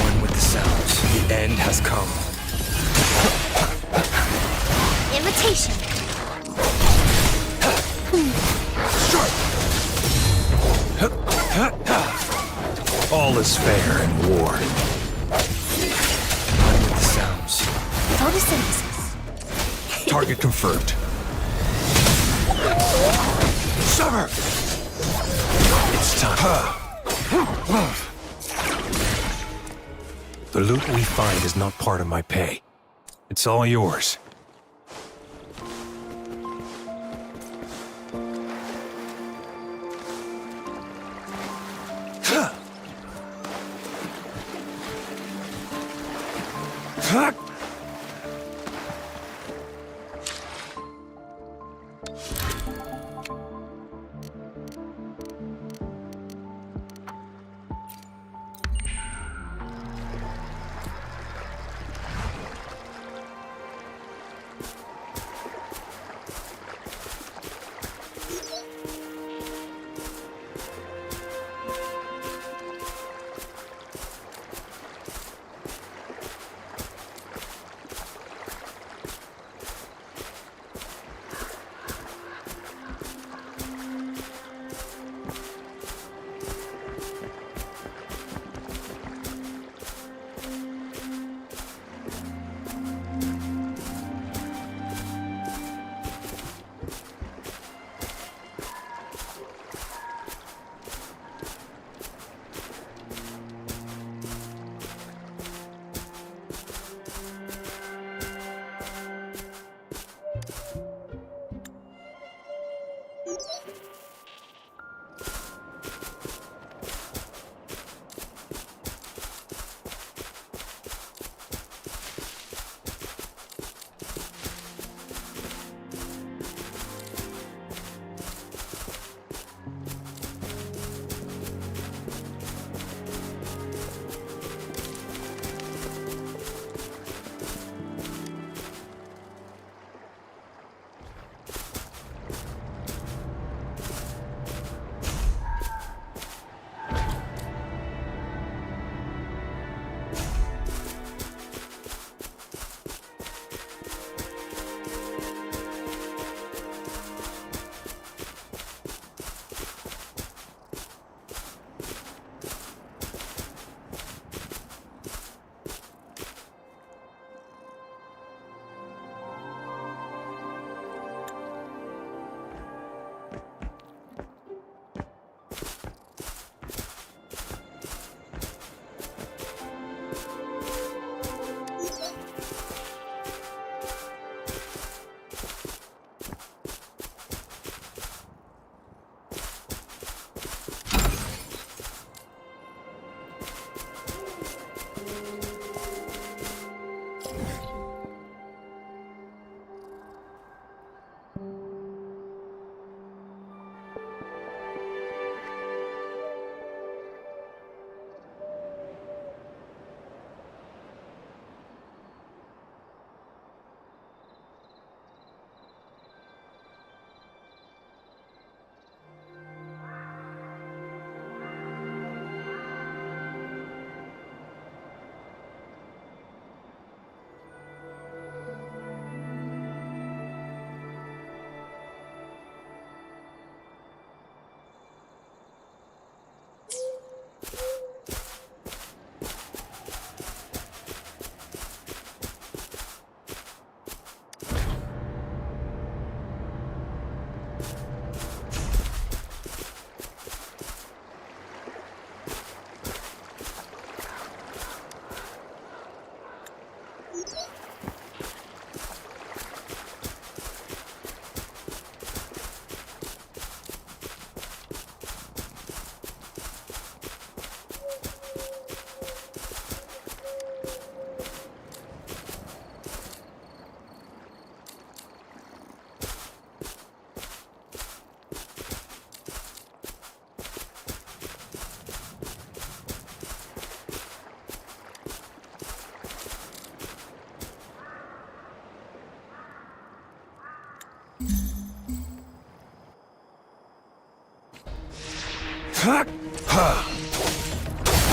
One with the sounds. The end has come. Imitation. Strike! All is fair in war. One with the sounds. Photosynthesis. Target confirmed. Summer! It's time. The loot we find is not part of my pay. It's all yours.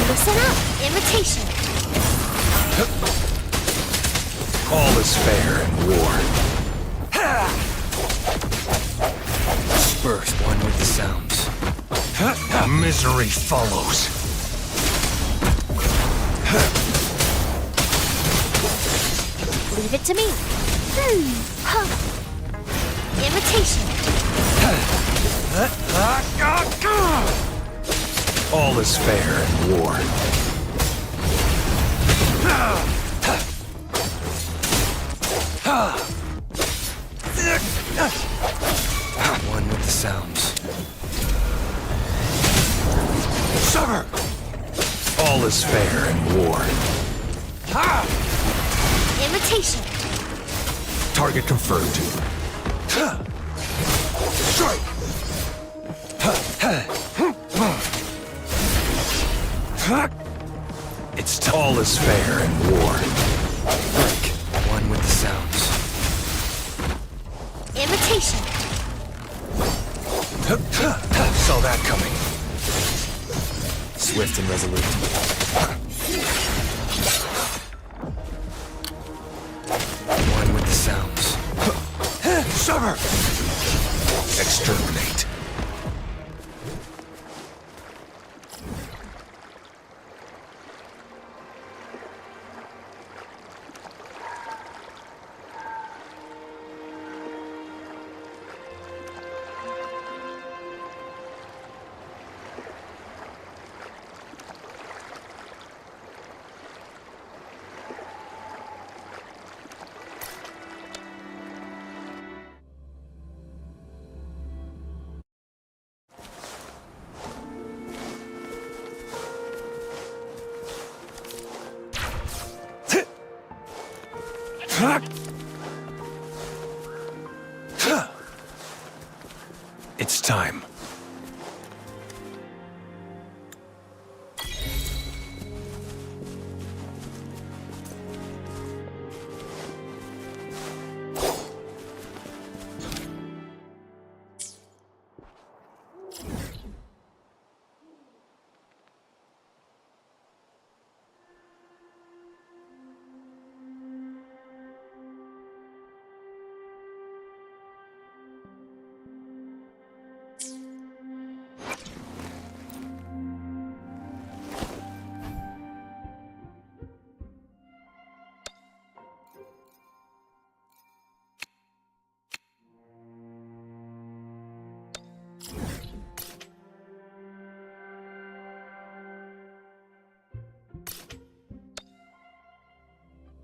Listen up, imitation. All is fair in war. Disperse one with the sounds. Misery follows. Leave it to me. Imitation. All is fair in war. One with the sounds. Summer! All is fair in war. Imitation. Target confirmed. Strike! It's all is fair in war. Break. One with the sounds. Imitation. Saw that coming. Swift and resolute. One with the sounds. Summer! Exterminate. It's time.